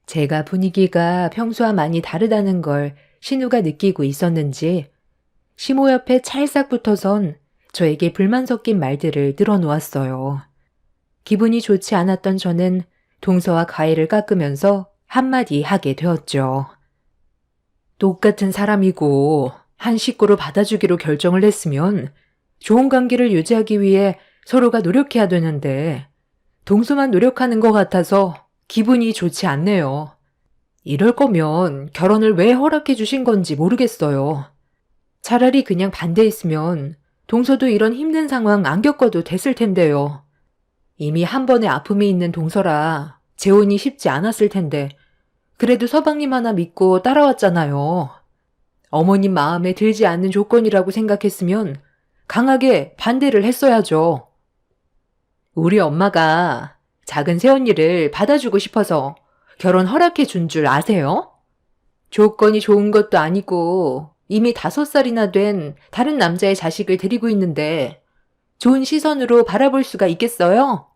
[SPEAKER 1] 제가 분위기가 평소와 많이 다르다는 걸 신우가 느끼고 있었는지 시모 옆에 찰싹 붙어선 저에게 불만 섞인 말들을 늘어놓았어요. 기분이 좋지 않았던 저는 동서와 과일을 깎으면서 한마디 하게 되었죠. 똑같은 사람이고 한 식구로 받아주기로 결정을 했으면 좋은 관계를 유지하기 위해 서로가 노력해야 되는데 동서만 노력하는 것 같아서 기분이 좋지 않네요. 이럴 거면 결혼을 왜 허락해 주신 건지 모르겠어요. 차라리 그냥 반대했으면 동서도 이런 힘든 상황 안 겪어도 됐을 텐데요. 이미 한 번의 아픔이 있는 동서라 재혼이 쉽지 않았을 텐데 그래도 서방님 하나 믿고 따라왔잖아요. 어머님 마음에 들지 않는 조건이라고 생각했으면 강하게 반대를 했어야죠. 우리 엄마가 작은 새언니를 받아주고 싶어서 결혼 허락해 준 줄 아세요? 조건이 좋은 것도 아니고 이미 5살이나 된 다른 남자의 자식을 데리고 있는데 좋은 시선으로 바라볼 수가 있겠어요?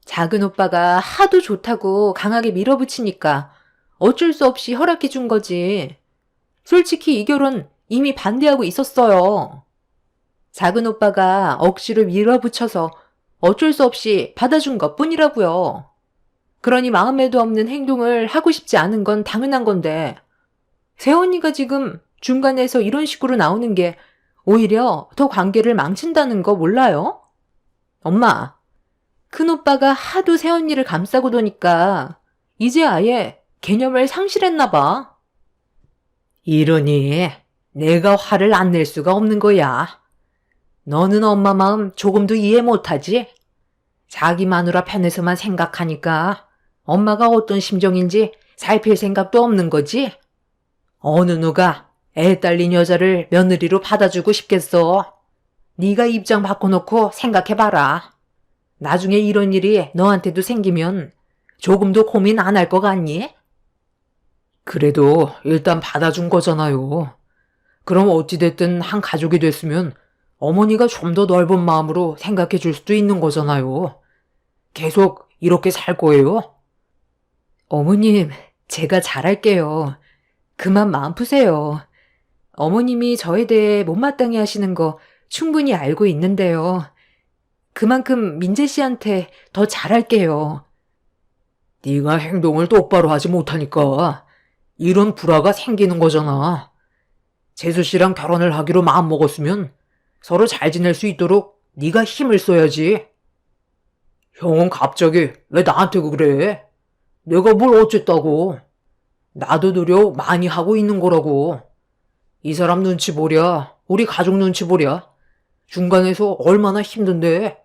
[SPEAKER 1] 작은 오빠가 하도 좋다고 강하게 밀어붙이니까 어쩔 수 없이 허락해 준 거지. 솔직히 이 결혼 이미 반대하고 있었어요. 작은 오빠가 억지로 밀어붙여서 어쩔 수 없이 받아준 것 뿐이라고요. 그러니 마음에도 없는 행동을 하고 싶지 않은 건 당연한 건데 새언니가 지금 중간에서 이런 식으로 나오는 게 오히려 더 관계를 망친다는 거 몰라요? 엄마, 큰오빠가 하도 새언니를 감싸고 도니까 이제 아예 개념을 상실했나 봐. 이러니 내가 화를 안 낼 수가 없는 거야. 너는 엄마 마음 조금도 이해 못하지? 자기 마누라 편에서만 생각하니까 엄마가 어떤 심정인지 살필 생각도 없는 거지? 어느 누가 애 딸린 여자를 며느리로 받아주고 싶겠어? 네가 입장 바꿔놓고 생각해봐라. 나중에 이런 일이 너한테도 생기면 조금도 고민 안 할 것 같니? 그래도 일단 받아준 거잖아요. 그럼 어찌됐든 한 가족이 됐으면 어머니가 좀 더 넓은 마음으로 생각해 줄 수도 있는 거잖아요. 계속 이렇게 살 거예요? 어머님, 제가 잘할게요. 그만 마음 푸세요. 어머님이 저에 대해 못마땅해 하시는 거 충분히 알고 있는데요. 그만큼 민재 씨한테 더 잘할게요. 네가 행동을 똑바로 하지 못하니까 이런 불화가 생기는 거잖아. 재수 씨랑 결혼을 하기로 마음먹었으면 서로 잘 지낼 수 있도록 네가 힘을 써야지. 형은 갑자기 왜 나한테 그래? 내가 뭘 어쨌다고. 나도 노력 많이 하고 있는 거라고. 이 사람 눈치 보랴, 우리 가족 눈치 보랴. 중간에서 얼마나 힘든데.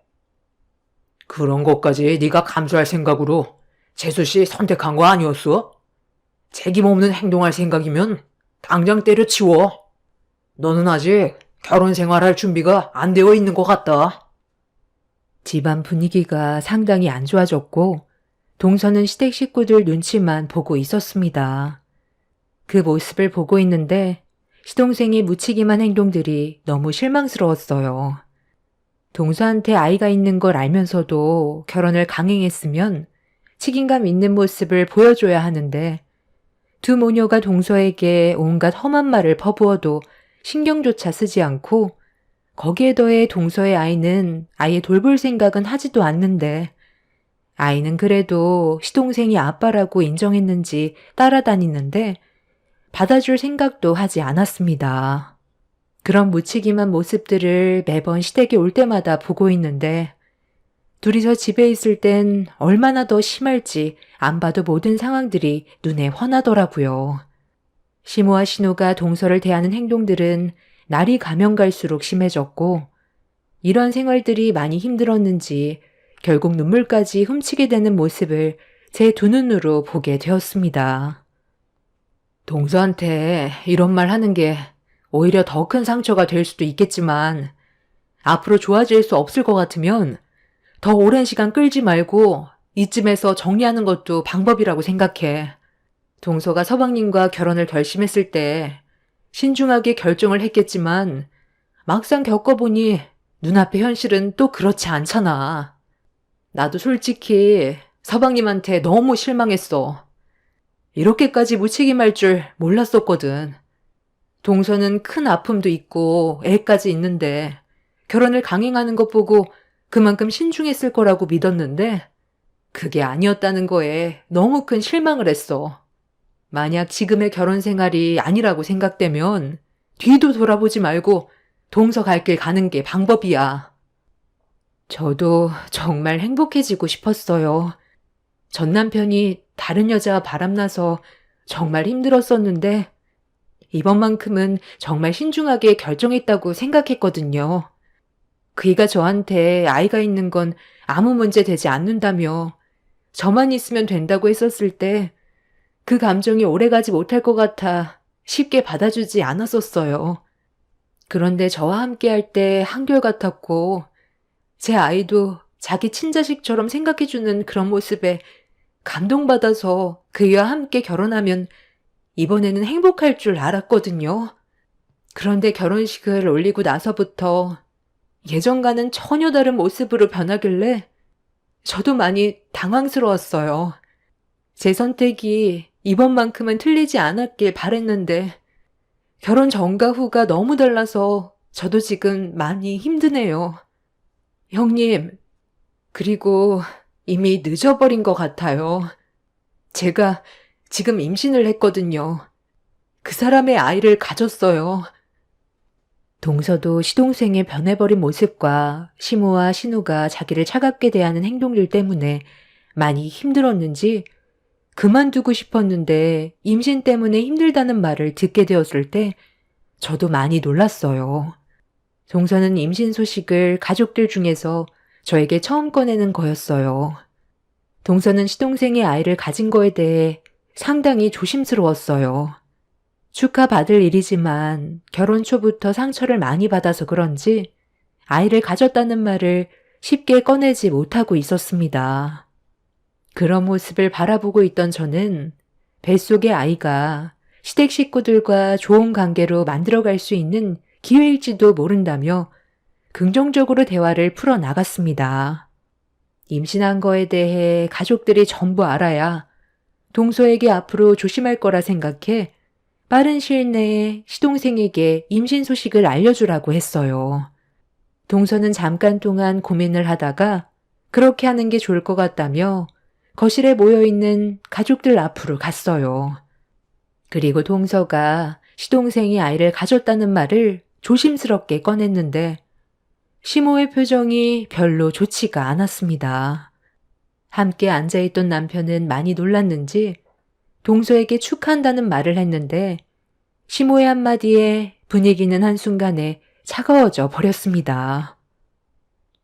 [SPEAKER 1] 그런 것까지 네가 감수할 생각으로 재수 씨 선택한 거 아니었어? 책임 없는 행동할 생각이면 당장 때려치워. 너는 아직 결혼 생활할 준비가 안 되어 있는 것 같다. 집안 분위기가 상당히 안 좋아졌고 동서는 시댁 식구들 눈치만 보고 있었습니다. 그 모습을 보고 있는데 시동생의 묻히기만 행동들이 너무 실망스러웠어요. 동서한테 아이가 있는 걸 알면서도 결혼을 강행했으면 책임감 있는 모습을 보여줘야 하는데 두 모녀가 동서에게 온갖 험한 말을 퍼부어도 신경조차 쓰지 않고 거기에 더해 동서의 아이는 아예 돌볼 생각은 하지도 않는데 아이는 그래도 시동생이 아빠라고 인정했는지 따라다니는데 받아줄 생각도 하지 않았습니다. 그런 무책임한 모습들을 매번 시댁에 올 때마다 보고 있는데 둘이서 집에 있을 땐 얼마나 더 심할지 안 봐도 모든 상황들이 눈에 훤하더라고요. 시모와 신호가 동서를 대하는 행동들은 날이 가면 갈수록 심해졌고 이런 생활들이 많이 힘들었는지 결국 눈물까지 훔치게 되는 모습을 제 두 눈으로 보게 되었습니다. 동서한테 이런 말 하는 게 오히려 더 큰 상처가 될 수도 있겠지만 앞으로 좋아질 수 없을 것 같으면 더 오랜 시간 끌지 말고 이쯤에서 정리하는 것도 방법이라고 생각해. 동서가 서방님과 결혼을 결심했을 때 신중하게 결정을 했겠지만 막상 겪어보니 눈앞의 현실은 또 그렇지 않잖아. 나도 솔직히 서방님한테 너무 실망했어. 이렇게까지 무책임할 줄 몰랐었거든. 동서는 큰 아픔도 있고 애까지 있는데 결혼을 강행하는 것 보고 그만큼 신중했을 거라고 믿었는데 그게 아니었다는 거에 너무 큰 실망을 했어. 만약 지금의 결혼 생활이 아니라고 생각되면 뒤도 돌아보지 말고 동서 갈 길 가는 게 방법이야. 저도 정말 행복해지고 싶었어요. 전 남편이 다른 여자와 바람나서 정말 힘들었었는데 이번만큼은 정말 신중하게 결정했다고 생각했거든요. 그이가 저한테 아이가 있는 건 아무 문제 되지 않는다며 저만 있으면 된다고 했었을 때 그 감정이 오래가지 못할 것 같아 쉽게 받아주지 않았었어요. 그런데 저와 함께할 때 한결같았고 제 아이도 자기 친자식처럼 생각해주는 그런 모습에 감동받아서 그이와 함께 결혼하면 이번에는 행복할 줄 알았거든요. 그런데 결혼식을 올리고 나서부터 예전과는 전혀 다른 모습으로 변하길래 저도 많이 당황스러웠어요. 제 선택이 이번만큼은 틀리지 않았길 바랬는데 결혼 전과 후가 너무 달라서 저도 지금 많이 힘드네요. 형님, 그리고 이미 늦어버린 것 같아요. 제가 지금 임신을 했거든요. 그 사람의 아이를 가졌어요. 동서도 시동생의 변해버린 모습과 시모와 신우가 자기를 차갑게 대하는 행동들 때문에 많이 힘들었는지 그만두고 싶었는데 임신 때문에 힘들다는 말을 듣게 되었을 때 저도 많이 놀랐어요. 동서는 임신 소식을 가족들 중에서 저에게 처음 꺼내는 거였어요. 동서는 시동생의 아이를 가진 거에 대해 상당히 조심스러웠어요. 축하받을 일이지만 결혼 초부터 상처를 많이 받아서 그런지 아이를 가졌다는 말을 쉽게 꺼내지 못하고 있었습니다. 그런 모습을 바라보고 있던 저는 뱃속의 아이가 시댁 식구들과 좋은 관계로 만들어갈 수 있는 기회일지도 모른다며 긍정적으로 대화를 풀어나갔습니다. 임신한 거에 대해 가족들이 전부 알아야 동서에게 앞으로 조심할 거라 생각해 빠른 시일 내에 시동생에게 임신 소식을 알려주라고 했어요. 동서는 잠깐 동안 고민을 하다가 그렇게 하는 게 좋을 것 같다며 거실에 모여있는 가족들 앞으로 갔어요. 그리고 동서가 시동생이 아이를 가졌다는 말을 조심스럽게 꺼냈는데 시모의 표정이 별로 좋지가 않았습니다. 함께 앉아있던 남편은 많이 놀랐는지 동서에게 축하한다는 말을 했는데 시모의 한마디에 분위기는 한순간에 차가워져 버렸습니다.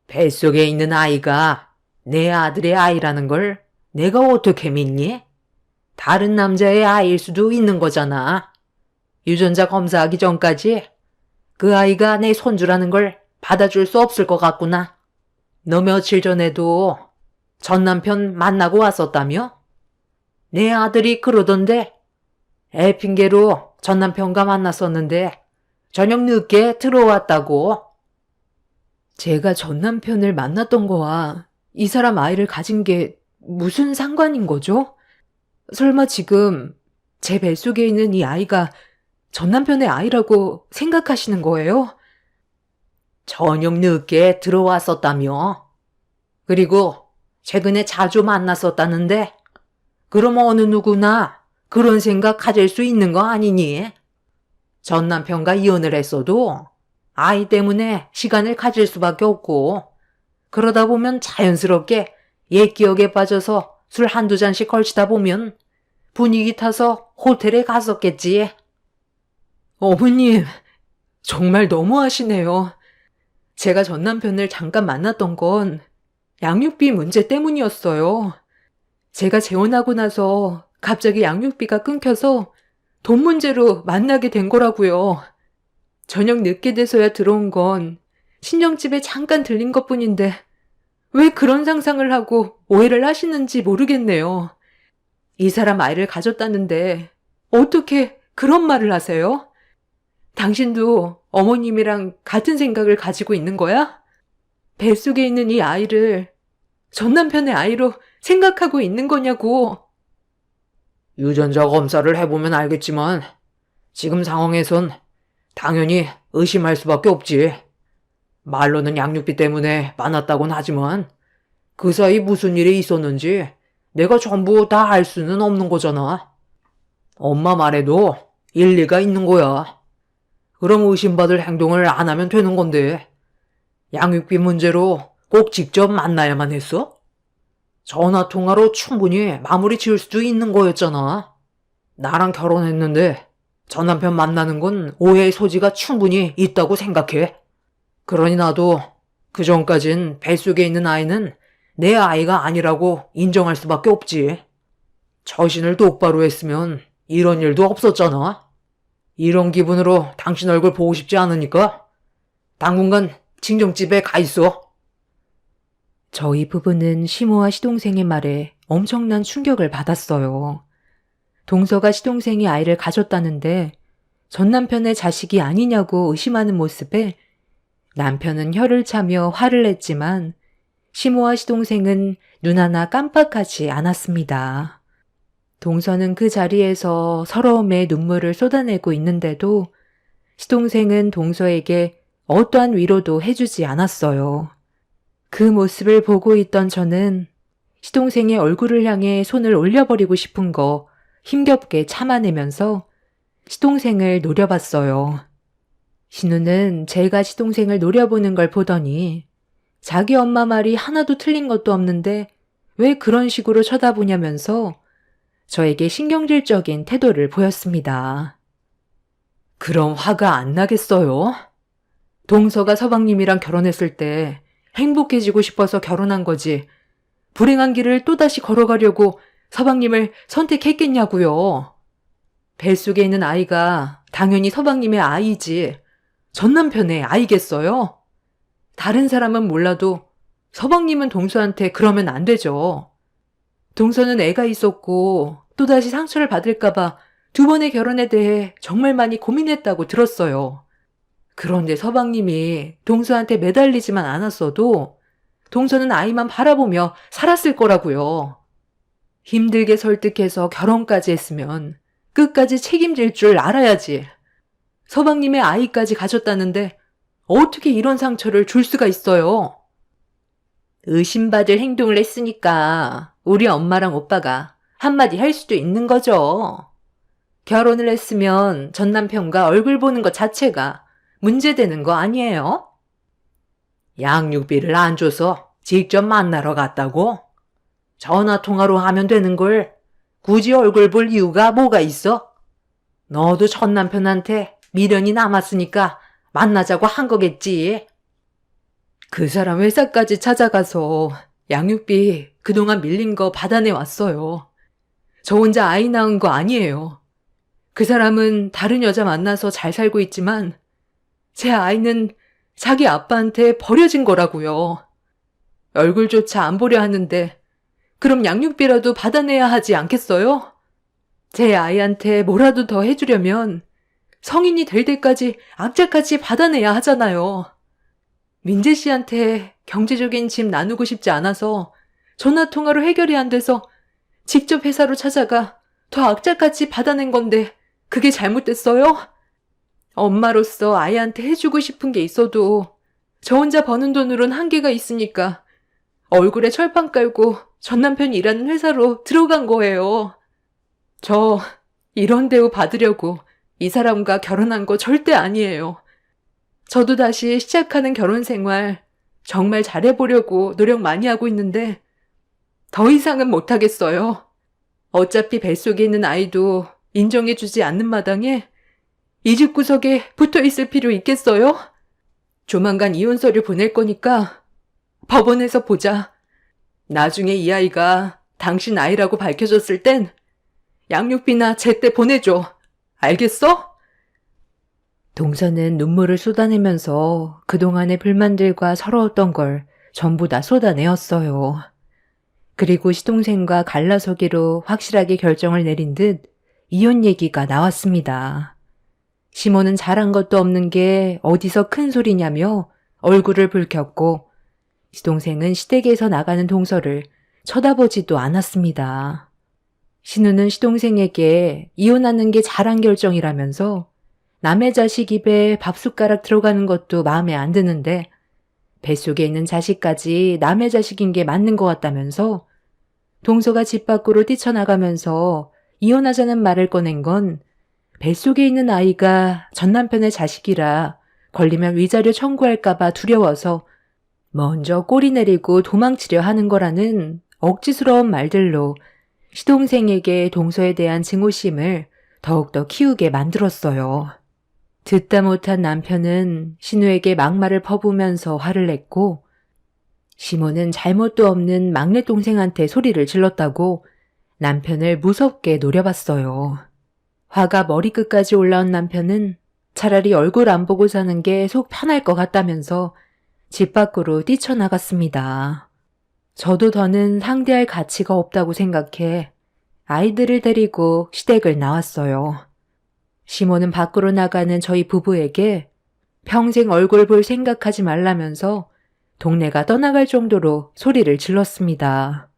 [SPEAKER 2] 뱃속에 있는 아이가 내 아들의 아이라는 걸 내가 어떻게 믿니? 다른 남자의 아이일 수도 있는 거잖아. 유전자 검사하기 전까지 그 아이가 내 손주라는 걸 받아줄 수 없을 것 같구나. 너 며칠 전에도 전 남편 만나고 왔었다며? 내 아들이 그러던데 애 핑계로 전 남편과 만났었는데 저녁 늦게 들어왔다고.
[SPEAKER 1] 제가 전 남편을 만났던 거와 이 사람 아이를 가진 게 무슨 상관인 거죠? 설마 지금 제 뱃속에 있는 이 아이가 전 남편의 아이라고 생각하시는 거예요?
[SPEAKER 2] 저녁 늦게 들어왔었다며. 그리고 최근에 자주 만났었다는데 그럼 어느 누구나 그런 생각 가질 수 있는 거 아니니? 전 남편과 이혼을 했어도 아이 때문에 시간을 가질 수밖에 없고 그러다 보면 자연스럽게 옛 기억에 빠져서 술 한두 잔씩 걸치다 보면 분위기 타서 호텔에 갔었겠지.
[SPEAKER 1] 어머님, 정말 너무하시네요. 제가 전 남편을 잠깐 만났던 건 양육비 문제 때문이었어요. 제가 재혼하고 나서 갑자기 양육비가 끊겨서 돈 문제로 만나게 된 거라고요. 저녁 늦게 돼서야 들어온 건 친정집에 잠깐 들린 것뿐인데 왜 그런 상상을 하고 오해를 하시는지 모르겠네요. 이 사람 아이를 가졌다는데 어떻게 그런 말을 하세요? 당신도 어머님이랑 같은 생각을 가지고 있는 거야? 뱃속에 있는 이 아이를 전 남편의 아이로 생각하고 있는 거냐고.
[SPEAKER 2] 유전자 검사를 해보면 알겠지만 지금 상황에선 당연히 의심할 수밖에 없지. 말로는 양육비 때문에 만났다곤 하지만 그 사이 무슨 일이 있었는지 내가 전부 다 알 수는 없는 거잖아. 엄마 말에도 일리가 있는 거야. 그럼 의심받을 행동을 안 하면 되는 건데 양육비 문제로 꼭 직접 만나야만 했어? 전화 통화로 충분히 마무리 지을 수도 있는 거였잖아. 나랑 결혼했는데 전 남편 만나는 건 오해의 소지가 충분히 있다고 생각해. 그러니 나도 그전까진 뱃속에 있는 아이는 내 아이가 아니라고 인정할 수밖에 없지. 처신을 똑바로 했으면 이런 일도 없었잖아. 이런 기분으로 당신 얼굴 보고 싶지 않으니까 당분간 친정집에 가 있어.
[SPEAKER 1] 저희 부부는 시모와 시동생의 말에 엄청난 충격을 받았어요. 동서가 시동생이 아이를 가졌다는데 전 남편의 자식이 아니냐고 의심하는 모습에 남편은 혀를 차며 화를 냈지만 시모와 시동생은 눈 하나 깜빡하지 않았습니다. 동서는 그 자리에서 서러움에 눈물을 쏟아내고 있는데도 시동생은 동서에게 어떠한 위로도 해주지 않았어요. 그 모습을 보고 있던 저는 시동생의 얼굴을 향해 손을 올려버리고 싶은 거 힘겹게 참아내면서 시동생을 노려봤어요. 신우는 제가 시동생을 노려보는 걸 보더니 자기 엄마 말이 하나도 틀린 것도 없는데 왜 그런 식으로 쳐다보냐면서 저에게 신경질적인 태도를 보였습니다.
[SPEAKER 2] 그럼 화가 안 나겠어요? 동서가 서방님이랑 결혼했을 때 행복해지고 싶어서 결혼한 거지. 불행한 길을 또다시 걸어가려고 서방님을 선택했겠냐고요. 뱃속에 있는 아이가 당연히 서방님의 아이지 전 남편의 아이겠어요? 다른 사람은 몰라도 서방님은 동서한테 그러면 안 되죠. 동서는 애가 있었고 또다시 상처를 받을까봐 2번의 결혼에 대해 정말 많이 고민했다고 들었어요. 그런데 서방님이 동서한테 매달리지만 않았어도 동서는 아이만 바라보며 살았을 거라고요. 힘들게 설득해서 결혼까지 했으면 끝까지 책임질 줄 알아야지. 서방님의 아이까지 가졌다는데 어떻게 이런 상처를 줄 수가 있어요? 의심받을 행동을 했으니까 우리 엄마랑 오빠가 한마디 할 수도 있는 거죠. 결혼을 했으면 전 남편과 얼굴 보는 것 자체가 문제되는 거 아니에요? 양육비를 안 줘서 직접 만나러 갔다고? 전화 통화로 하면 되는 걸 굳이 얼굴 볼 이유가 뭐가 있어? 너도 전 남편한테 미련이 남았으니까 만나자고 한 거겠지. 그 사람 회사까지 찾아가서 양육비 그동안 밀린 거 받아내 왔어요. 저 혼자 아이 낳은 거 아니에요. 그 사람은 다른 여자 만나서 잘 살고 있지만 제 아이는 자기 아빠한테 버려진 거라고요. 얼굴조차 안 보려 하는데 그럼 양육비라도 받아내야 하지 않겠어요? 제 아이한테 뭐라도 더 해주려면 성인이 될 때까지 악착같이 받아내야 하잖아요. 민재 씨한테 경제적인 짐 나누고 싶지 않아서 전화통화로 해결이 안 돼서 직접 회사로 찾아가 더 악착같이 받아낸 건데 그게 잘못됐어요? 엄마로서 아이한테 해주고 싶은 게 있어도 저 혼자 버는 돈으론 한계가 있으니까 얼굴에 철판 깔고 전 남편이 일하는 회사로 들어간 거예요. 저 이런 대우 받으려고 이 사람과 결혼한 거 절대 아니에요. 저도 다시 시작하는 결혼 생활 정말 잘해보려고 노력 많이 하고 있는데 더 이상은 못하겠어요. 어차피 뱃속에 있는 아이도 인정해주지 않는 마당에 이 집 구석에 붙어있을 필요 있겠어요? 조만간 이혼 서류 보낼 거니까 법원에서 보자. 나중에 이 아이가 당신 아이라고 밝혀졌을 땐 양육비나 제때 보내줘. 알겠어?
[SPEAKER 1] 동서는 눈물을 쏟아내면서 그동안의 불만들과 서러웠던 걸 전부 다 쏟아내었어요. 그리고 시동생과 갈라서기로 확실하게 결정을 내린 듯 이혼 얘기가 나왔습니다. 시모는 잘한 것도 없는 게 어디서 큰 소리냐며 얼굴을 붉혔고 시동생은 시댁에서 나가는 동서를 쳐다보지도 않았습니다. 신우는 시동생에게 이혼하는 게 잘한 결정이라면서 남의 자식 입에 밥숟가락 들어가는 것도 마음에 안 드는데 뱃속에 있는 자식까지 남의 자식인 게 맞는 것 같다면서 동서가 집 밖으로 뛰쳐나가면서 이혼하자는 말을 꺼낸 건 뱃속에 있는 아이가 전 남편의 자식이라 걸리면 위자료 청구할까봐 두려워서 먼저 꼬리 내리고 도망치려 하는 거라는 억지스러운 말들로 시동생에게 동서에 대한 증오심을 더욱더 키우게 만들었어요. 듣다 못한 남편은 신우에게 막말을 퍼부으면서 화를 냈고 시모는 잘못도 없는 막내 동생한테 소리를 질렀다고 남편을 무섭게 노려봤어요. 화가 머리끝까지 올라온 남편은 차라리 얼굴 안 보고 사는 게 속 편할 것 같다면서 집 밖으로 뛰쳐나갔습니다. 저도 더는 상대할 가치가 없다고 생각해 아이들을 데리고 시댁을 나왔어요. 시모는 밖으로 나가는 저희 부부에게 평생 얼굴 볼 생각하지 말라면서 동네가 떠나갈 정도로 소리를 질렀습니다.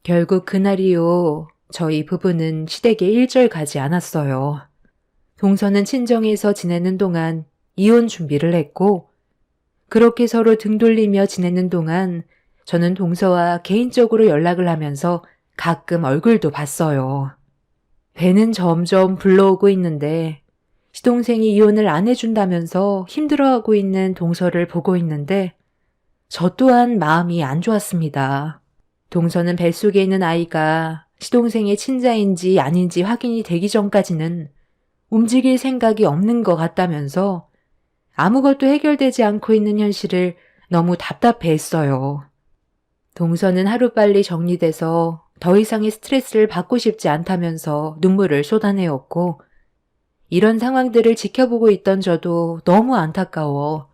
[SPEAKER 1] 결국 그날 이후 저희 부부는 시댁에 일절 가지 않았어요. 동서는 친정에서 지내는 동안 이혼 준비를 했고 그렇게 서로 등 돌리며 지내는 동안 저는 동서와 개인적으로 연락을 하면서 가끔 얼굴도 봤어요. 배는 점점 불러오고 있는데 시동생이 이혼을 안 해준다면서 힘들어하고 있는 동서를 보고 있는데 저 또한 마음이 안 좋았습니다. 동서는 뱃속에 있는 아이가 시동생의 친자인지 아닌지 확인이 되기 전까지는 움직일 생각이 없는 것 같다면서 아무것도 해결되지 않고 있는 현실을 너무 답답해했어요. 동서는 하루빨리 정리돼서 더 이상의 스트레스를 받고 싶지 않다면서 눈물을 쏟아내었고 이런 상황들을 지켜보고 있던 저도 너무 안타까워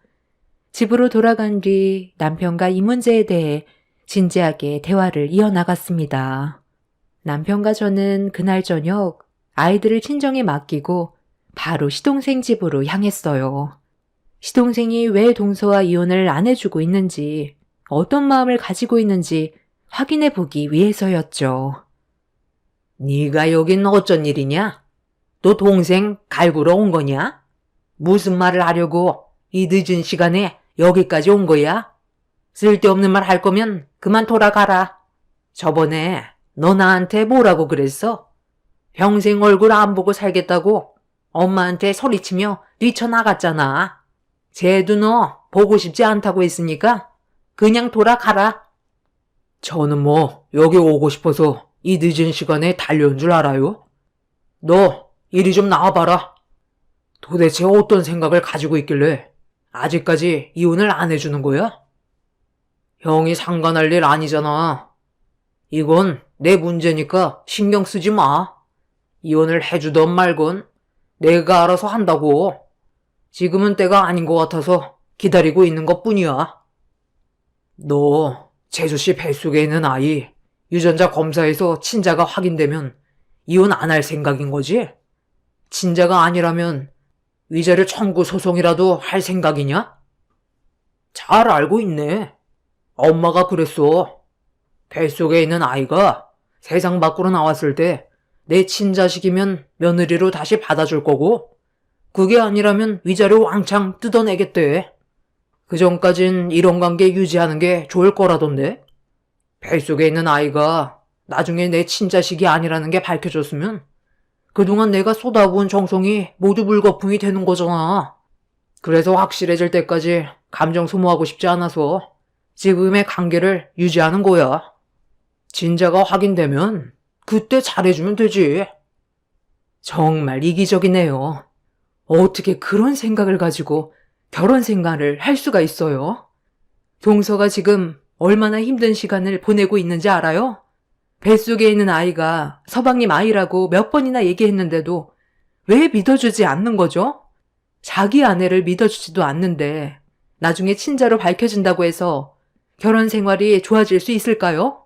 [SPEAKER 1] 집으로 돌아간 뒤 남편과 이 문제에 대해 진지하게 대화를 이어나갔습니다. 남편과 저는 그날 저녁 아이들을 친정에 맡기고 바로 시동생 집으로 향했어요. 시동생이 왜 동서와 이혼을 안 해주고 있는지, 어떤 마음을 가지고 있는지 확인해 보기 위해서였죠.
[SPEAKER 2] 네가 여긴 어쩐 일이냐? 너 동생 갈구러 온 거냐? 무슨 말을 하려고 이 늦은 시간에 여기까지 온 거야? 쓸데없는 말 할 거면 그만 돌아가라. 저번에 너 나한테 뭐라고 그랬어? 평생 얼굴 안 보고 살겠다고 엄마한테 소리치며 뛰쳐나갔잖아. 쟤도 너 보고 싶지 않다고 했으니까 그냥 돌아가라. 저는 뭐 여기 오고 싶어서 이 늦은 시간에 달려온 줄 알아요? 너 이리 좀 나와봐라. 도대체 어떤 생각을 가지고 있길래 아직까지 이혼을 안 해주는 거야? 형이 상관할 일 아니잖아. 이건 내 문제니까 신경 쓰지 마. 이혼을 해주던 말건 내가 알아서 한다고. 지금은 때가 아닌 것 같아서 기다리고 있는 것뿐이야. 너 재수씨 뱃속에 있는 아이 유전자 검사에서 친자가 확인되면 이혼 안 할 생각인 거지? 친자가 아니라면 위자료 청구 소송이라도 할 생각이냐? 잘 알고 있네. 엄마가 그랬어. 뱃속에 있는 아이가 세상 밖으로 나왔을 때 내 친자식이면 며느리로 다시 받아줄 거고 그게 아니라면 위자료 왕창 뜯어내겠대. 그전까진 이런 관계 유지하는 게 좋을 거라던데. 뱃속에 있는 아이가 나중에 내 친자식이 아니라는 게 밝혀졌으면 그동안 내가 쏟아부은 정성이 모두 물거품이 되는 거잖아. 그래서 확실해질 때까지 감정 소모하고 싶지 않아서 지금의 관계를 유지하는 거야. 진자가 확인되면 그때 잘해주면 되지. 정말 이기적이네요. 어떻게 그런 생각을 가지고 결혼 생활을 할 수가 있어요? 동서가 지금 얼마나 힘든 시간을 보내고 있는지 알아요? 뱃속에 있는 아이가 서방님 아이라고 몇 번이나 얘기했는데도 왜 믿어주지 않는 거죠? 자기 아내를 믿어주지도 않는데 나중에 친자로 밝혀진다고 해서 결혼 생활이 좋아질 수 있을까요?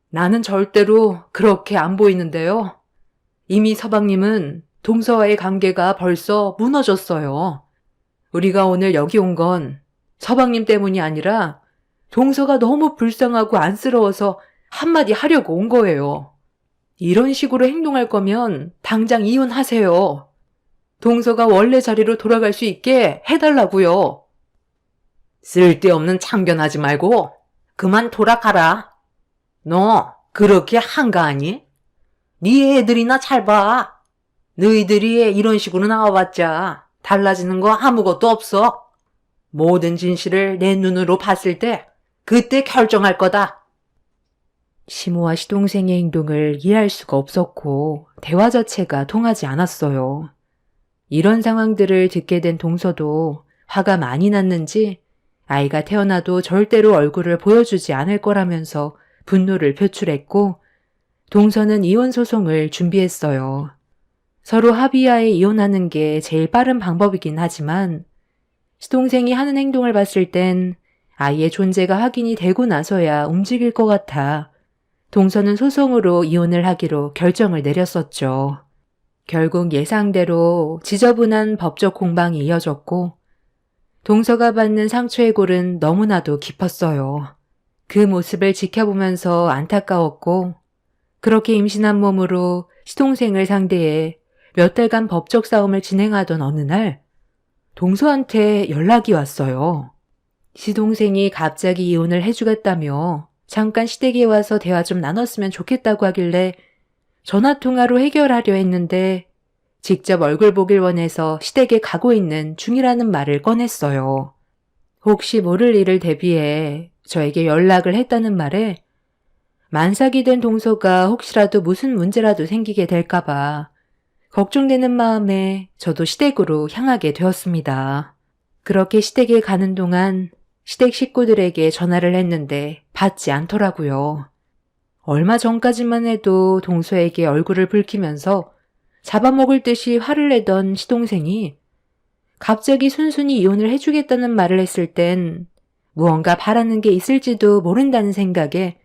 [SPEAKER 2] 나는 절대로 그렇게 안 보이는데요. 이미 서방님은 동서와의 관계가 벌써 무너졌어요. 우리가 오늘 여기 온 건 서방님 때문이 아니라 동서가 너무 불쌍하고 안쓰러워서 한마디 하려고 온 거예요. 이런 식으로 행동할 거면 당장 이혼하세요. 동서가 원래 자리로 돌아갈 수 있게 해달라고요. 쓸데없는 참견하지 말고 그만 돌아가라. 너 그렇게 한가하니? 네 애들이나 잘 봐. 너희들이 이런 식으로 나와봤자 달라지는 거 아무것도 없어. 모든 진실을 내 눈으로 봤을 때 그때 결정할 거다.
[SPEAKER 1] 시모와 시동생의 행동을 이해할 수가 없었고 대화 자체가 통하지 않았어요. 이런 상황들을 듣게 된 동서도 화가 많이 났는지 아이가 태어나도 절대로 얼굴을 보여주지 않을 거라면서 분노를 표출했고 동서는 이혼 소송을 준비했어요. 서로 합의하에 이혼하는 게 제일 빠른 방법이긴 하지만 시동생이 하는 행동을 봤을 땐 아이의 존재가 확인이 되고 나서야 움직일 것 같아 동서는 소송으로 이혼을 하기로 결정을 내렸었죠. 결국 예상대로 지저분한 법적 공방이 이어졌고 동서가 받는 상처의 골은 너무나도 깊었어요. 그 모습을 지켜보면서 안타까웠고 그렇게 임신한 몸으로 시동생을 상대해 몇 달간 법적 싸움을 진행하던 어느 날 동서한테 연락이 왔어요. 시동생이 갑자기 이혼을 해주겠다며 잠깐 시댁에 와서 대화 좀 나눴으면 좋겠다고 하길래 전화통화로 해결하려 했는데 직접 얼굴 보길 원해서 시댁에 가고 있는 중이라는 말을 꺼냈어요. 혹시 모를 일을 대비해 저에게 연락을 했다는 말에 만삭이 된 동서가 혹시라도 무슨 문제라도 생기게 될까봐 걱정되는 마음에 저도 시댁으로 향하게 되었습니다. 그렇게 시댁에 가는 동안 시댁 식구들에게 전화를 했는데 받지 않더라고요. 얼마 전까지만 해도 동서에게 얼굴을 붉히면서 잡아먹을 듯이 화를 내던 시동생이 갑자기 순순히 이혼을 해주겠다는 말을 했을 땐 무언가 바라는 게 있을지도 모른다는 생각에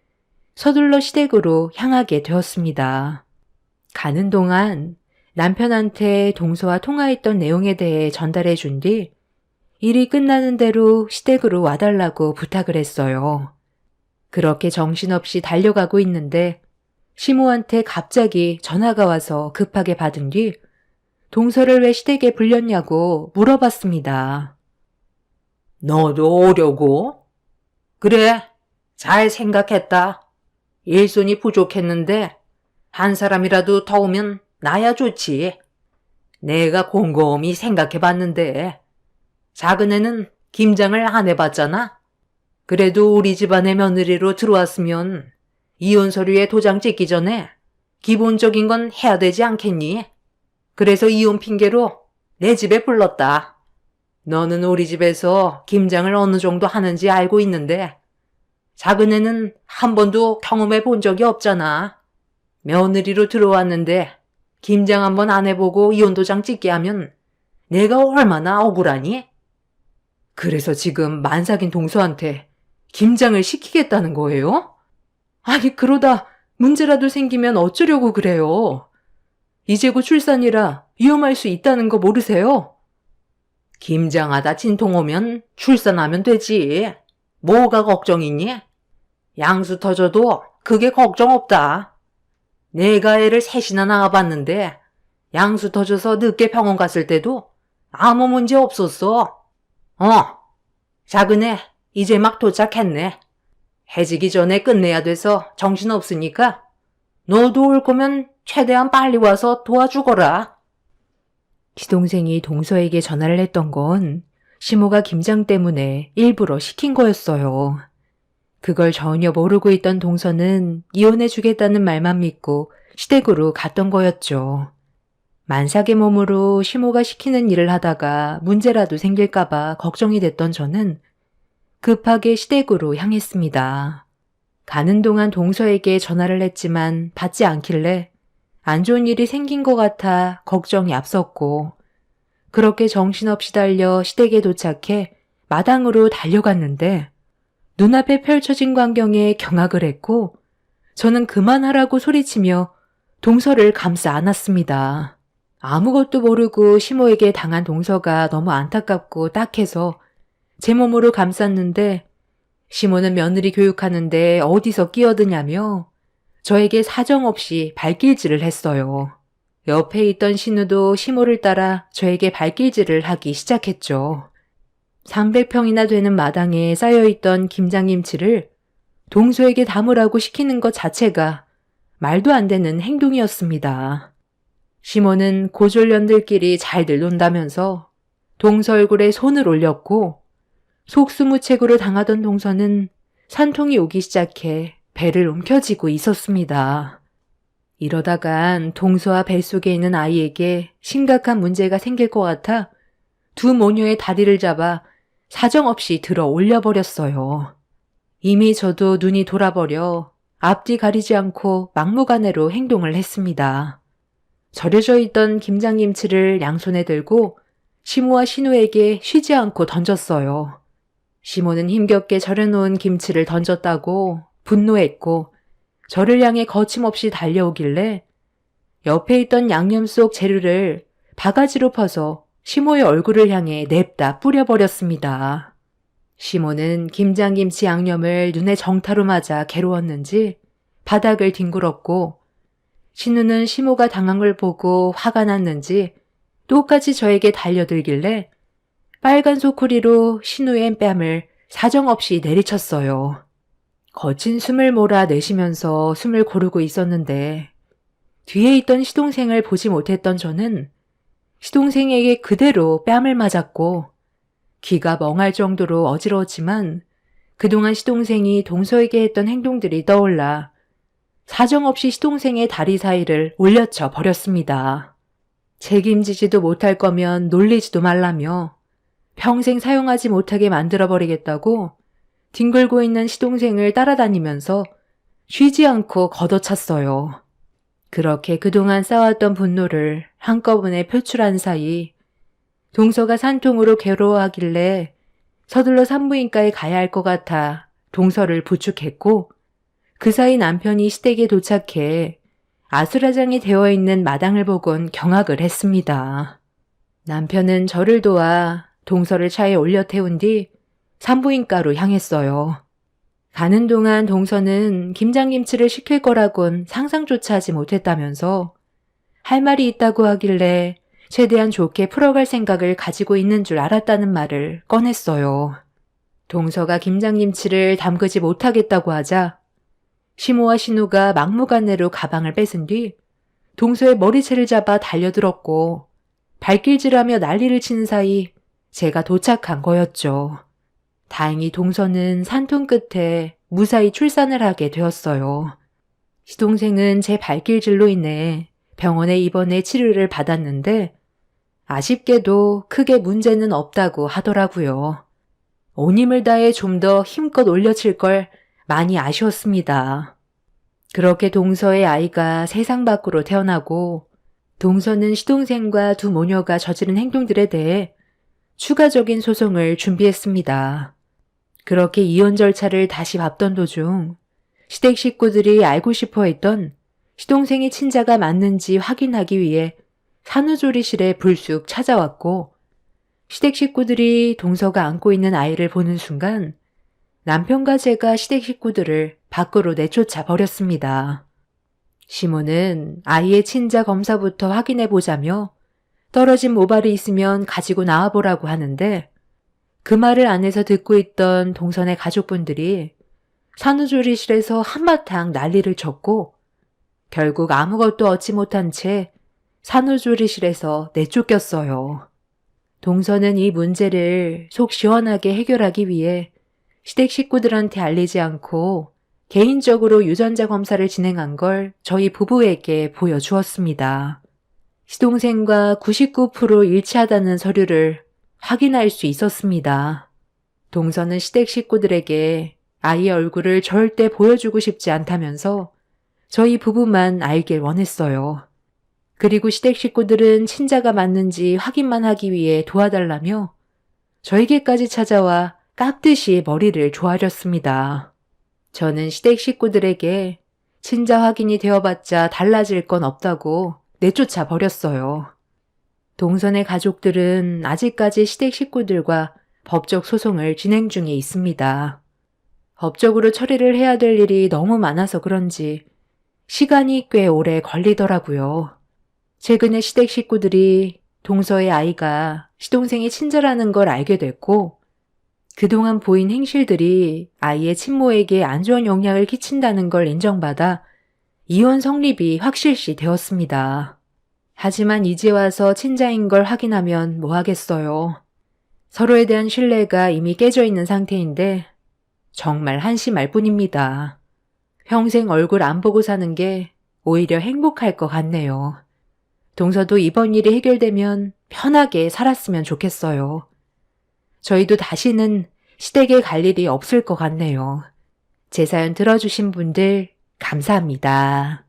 [SPEAKER 1] 서둘러 시댁으로 향하게 되었습니다. 가는 동안 남편한테 동서와 통화했던 내용에 대해 전달해 준 뒤 일이 끝나는 대로 시댁으로 와달라고 부탁을 했어요. 그렇게 정신없이 달려가고 있는데 시모한테 갑자기 전화가 와서 급하게 받은 뒤 동서를 왜 시댁에 불렸냐고 물어봤습니다.
[SPEAKER 2] 너도 오려고? 그래, 잘 생각했다. 일손이 부족했는데 한 사람이라도 더 오면 나야 좋지. 내가 곰곰이 생각해봤는데 작은 애는 김장을 안 해봤잖아. 그래도 우리 집안의 며느리로 들어왔으면 이혼 서류에 도장 찍기 전에 기본적인 건 해야 되지 않겠니? 그래서 이혼 핑계로 내 집에 불렀다. 너는 우리 집에서 김장을 어느 정도 하는지 알고 있는데 작은 애는 한 번도 경험해 본 적이 없잖아. 며느리로 들어왔는데 김장 한번 안 해보고 이혼 도장 찍게 하면 내가 얼마나 억울하니? 그래서 지금 만삭인 동서한테 김장을 시키겠다는 거예요? 아니 그러다 문제라도 생기면 어쩌려고 그래요? 이제 곧 출산이라 위험할 수 있다는 거 모르세요? 김장하다 진통 오면 출산하면 되지. 뭐가 걱정이니? 양수 터져도 그게 걱정 없다. 내가 애를 셋이나 낳아봤는데 양수 터져서 늦게 병원 갔을 때도 아무 문제 없었어. 작은 애 이제 막 도착했네. 해지기 전에 끝내야 돼서 정신없으니까 너도 올 거면 최대한 빨리 와서 도와주거라.
[SPEAKER 1] 시동생이 동서에게 전화를 했던 건 시모가 김장 때문에 일부러 시킨 거였어요. 그걸 전혀 모르고 있던 동서는 이혼해주겠다는 말만 믿고 시댁으로 갔던 거였죠. 만삭의 몸으로 시모가 시키는 일을 하다가 문제라도 생길까봐 걱정이 됐던 저는 급하게 시댁으로 향했습니다. 가는 동안 동서에게 전화를 했지만 받지 않길래 안 좋은 일이 생긴 것 같아 걱정이 앞섰고 그렇게 정신없이 달려 시댁에 도착해 마당으로 달려갔는데 눈앞에 펼쳐진 광경에 경악을 했고 저는 그만하라고 소리치며 동서를 감싸 안았습니다. 아무것도 모르고 시모에게 당한 동서가 너무 안타깝고 딱해서 제 몸으로 감쌌는데 시모는 며느리 교육하는데 어디서 끼어드냐며 저에게 사정없이 발길질을 했어요. 옆에 있던 신우도 시모를 따라 저에게 발길질을 하기 시작했죠. 300평이나 되는 마당에 쌓여있던 김장김치를 동서에게 담으라고 시키는 것 자체가 말도 안 되는 행동이었습니다. 시몬은 고졸년들끼리 잘들 논다면서 동서 얼굴에 손을 올렸고 속수무책으로 당하던 동서는 산통이 오기 시작해 배를 움켜쥐고 있었습니다. 이러다간 동서와 뱃속에 있는 아이에게 심각한 문제가 생길 것 같아 두 모녀의 다리를 잡아 사정없이 들어 올려버렸어요. 이미 저도 눈이 돌아버려 앞뒤 가리지 않고 막무가내로 행동을 했습니다. 절여져 있던 김장김치를 양손에 들고 시모와 신우에게 쉬지 않고 던졌어요. 시모는 힘겹게 절여놓은 김치를 던졌다고 분노했고 저를 향해 거침없이 달려오길래 옆에 있던 양념 속 재료를 바가지로 퍼서 시모의 얼굴을 향해 냅다 뿌려버렸습니다. 시모는 김장김치 양념을 눈에 정타로 맞아 괴로웠는지 바닥을 뒹굴었고 신우는 시모가 당한 걸 보고 화가 났는지 똑같이 저에게 달려들길래 빨간 소쿠리로 신우의 뺨을 사정없이 내리쳤어요. 거친 숨을 몰아내쉬면서 숨을 고르고 있었는데 뒤에 있던 시동생을 보지 못했던 저는 시동생에게 그대로 뺨을 맞았고 귀가 멍할 정도로 어지러웠지만 그동안 시동생이 동서에게 했던 행동들이 떠올라 사정없이 시동생의 다리 사이를 올려쳐 버렸습니다. 책임지지도 못할 거면 놀리지도 말라며 평생 사용하지 못하게 만들어버리겠다고 뒹굴고 있는 시동생을 따라다니면서 쉬지 않고 걷어찼어요. 그렇게 그동안 쌓아왔던 분노를 한꺼번에 표출한 사이 동서가 산통으로 괴로워하길래 서둘러 산부인과에 가야 할 것 같아 동서를 부축했고 그 사이 남편이 시댁에 도착해 아수라장이 되어 있는 마당을 보곤 경악을 했습니다. 남편은 저를 도와 동서를 차에 올려 태운 뒤 산부인과로 향했어요. 가는 동안 동서는 김장김치를 시킬 거라곤 상상조차 하지 못했다면서 할 말이 있다고 하길래 최대한 좋게 풀어갈 생각을 가지고 있는 줄 알았다는 말을 꺼냈어요. 동서가 김장김치를 담그지 못하겠다고 하자 시모와 신우가 막무가내로 가방을 뺏은 뒤 동서의 머리채를 잡아 달려들었고 발길질하며 난리를 치는 사이 제가 도착한 거였죠. 다행히 동서는 산통 끝에 무사히 출산을 하게 되었어요. 시동생은 제 발길질로 인해 병원에 입원해 치료를 받았는데 아쉽게도 크게 문제는 없다고 하더라고요. 온 힘을 다해 좀 더 힘껏 올려칠 걸 많이 아쉬웠습니다. 그렇게 동서의 아이가 세상 밖으로 태어나고 동서는 시동생과 두 모녀가 저지른 행동들에 대해 추가적인 소송을 준비했습니다. 그렇게 이혼 절차를 다시 밟던 도중 시댁 식구들이 알고 싶어 했던 시동생의 친자가 맞는지 확인하기 위해 산후조리실에 불쑥 찾아왔고 시댁 식구들이 동서가 안고 있는 아이를 보는 순간 남편과 제가 시댁 식구들을 밖으로 내쫓아 버렸습니다. 시모는 아이의 친자 검사부터 확인해 보자며 떨어진 모발이 있으면 가지고 나와보라고 하는데 그 말을 안에서 듣고 있던 동선의 가족분들이 산후조리실에서 한바탕 난리를 쳤고 결국 아무것도 얻지 못한 채 산후조리실에서 내쫓겼어요. 동서는 이 문제를 속 시원하게 해결하기 위해 시댁 식구들한테 알리지 않고 개인적으로 유전자 검사를 진행한 걸 저희 부부에게 보여주었습니다. 시동생과 99% 일치하다는 서류를 확인할 수 있었습니다. 동서는 시댁 식구들에게 아이의 얼굴을 절대 보여주고 싶지 않다면서 저희 부부만 알길 원했어요. 그리고 시댁 식구들은 친자가 맞는지 확인만 하기 위해 도와달라며 저에게까지 찾아와 깍듯이 머리를 조아렸습니다. 저는 시댁 식구들에게 친자 확인이 되어봤자 달라질 건 없다고 내쫓아 버렸어요. 동선의 가족들은 아직까지 시댁 식구들과 법적 소송을 진행 중에 있습니다. 법적으로 처리를 해야 될 일이 너무 많아서 그런지 시간이 꽤 오래 걸리더라고요. 최근에 시댁 식구들이 동서의 아이가 시동생이 친자라는 걸 알게 됐고 그동안 보인 행실들이 아이의 친모에게 안 좋은 영향을 끼친다는 걸 인정받아 이혼 성립이 확실시 되었습니다. 하지만 이제 와서 친자인 걸 확인하면 뭐 하겠어요. 서로에 대한 신뢰가 이미 깨져 있는 상태인데 정말 한심할 뿐입니다. 평생 얼굴 안 보고 사는 게 오히려 행복할 것 같네요. 동서도 이번 일이 해결되면 편하게 살았으면 좋겠어요. 저희도 다시는 시댁에 갈 일이 없을 것 같네요. 제 사연 들어주신 분들 감사합니다.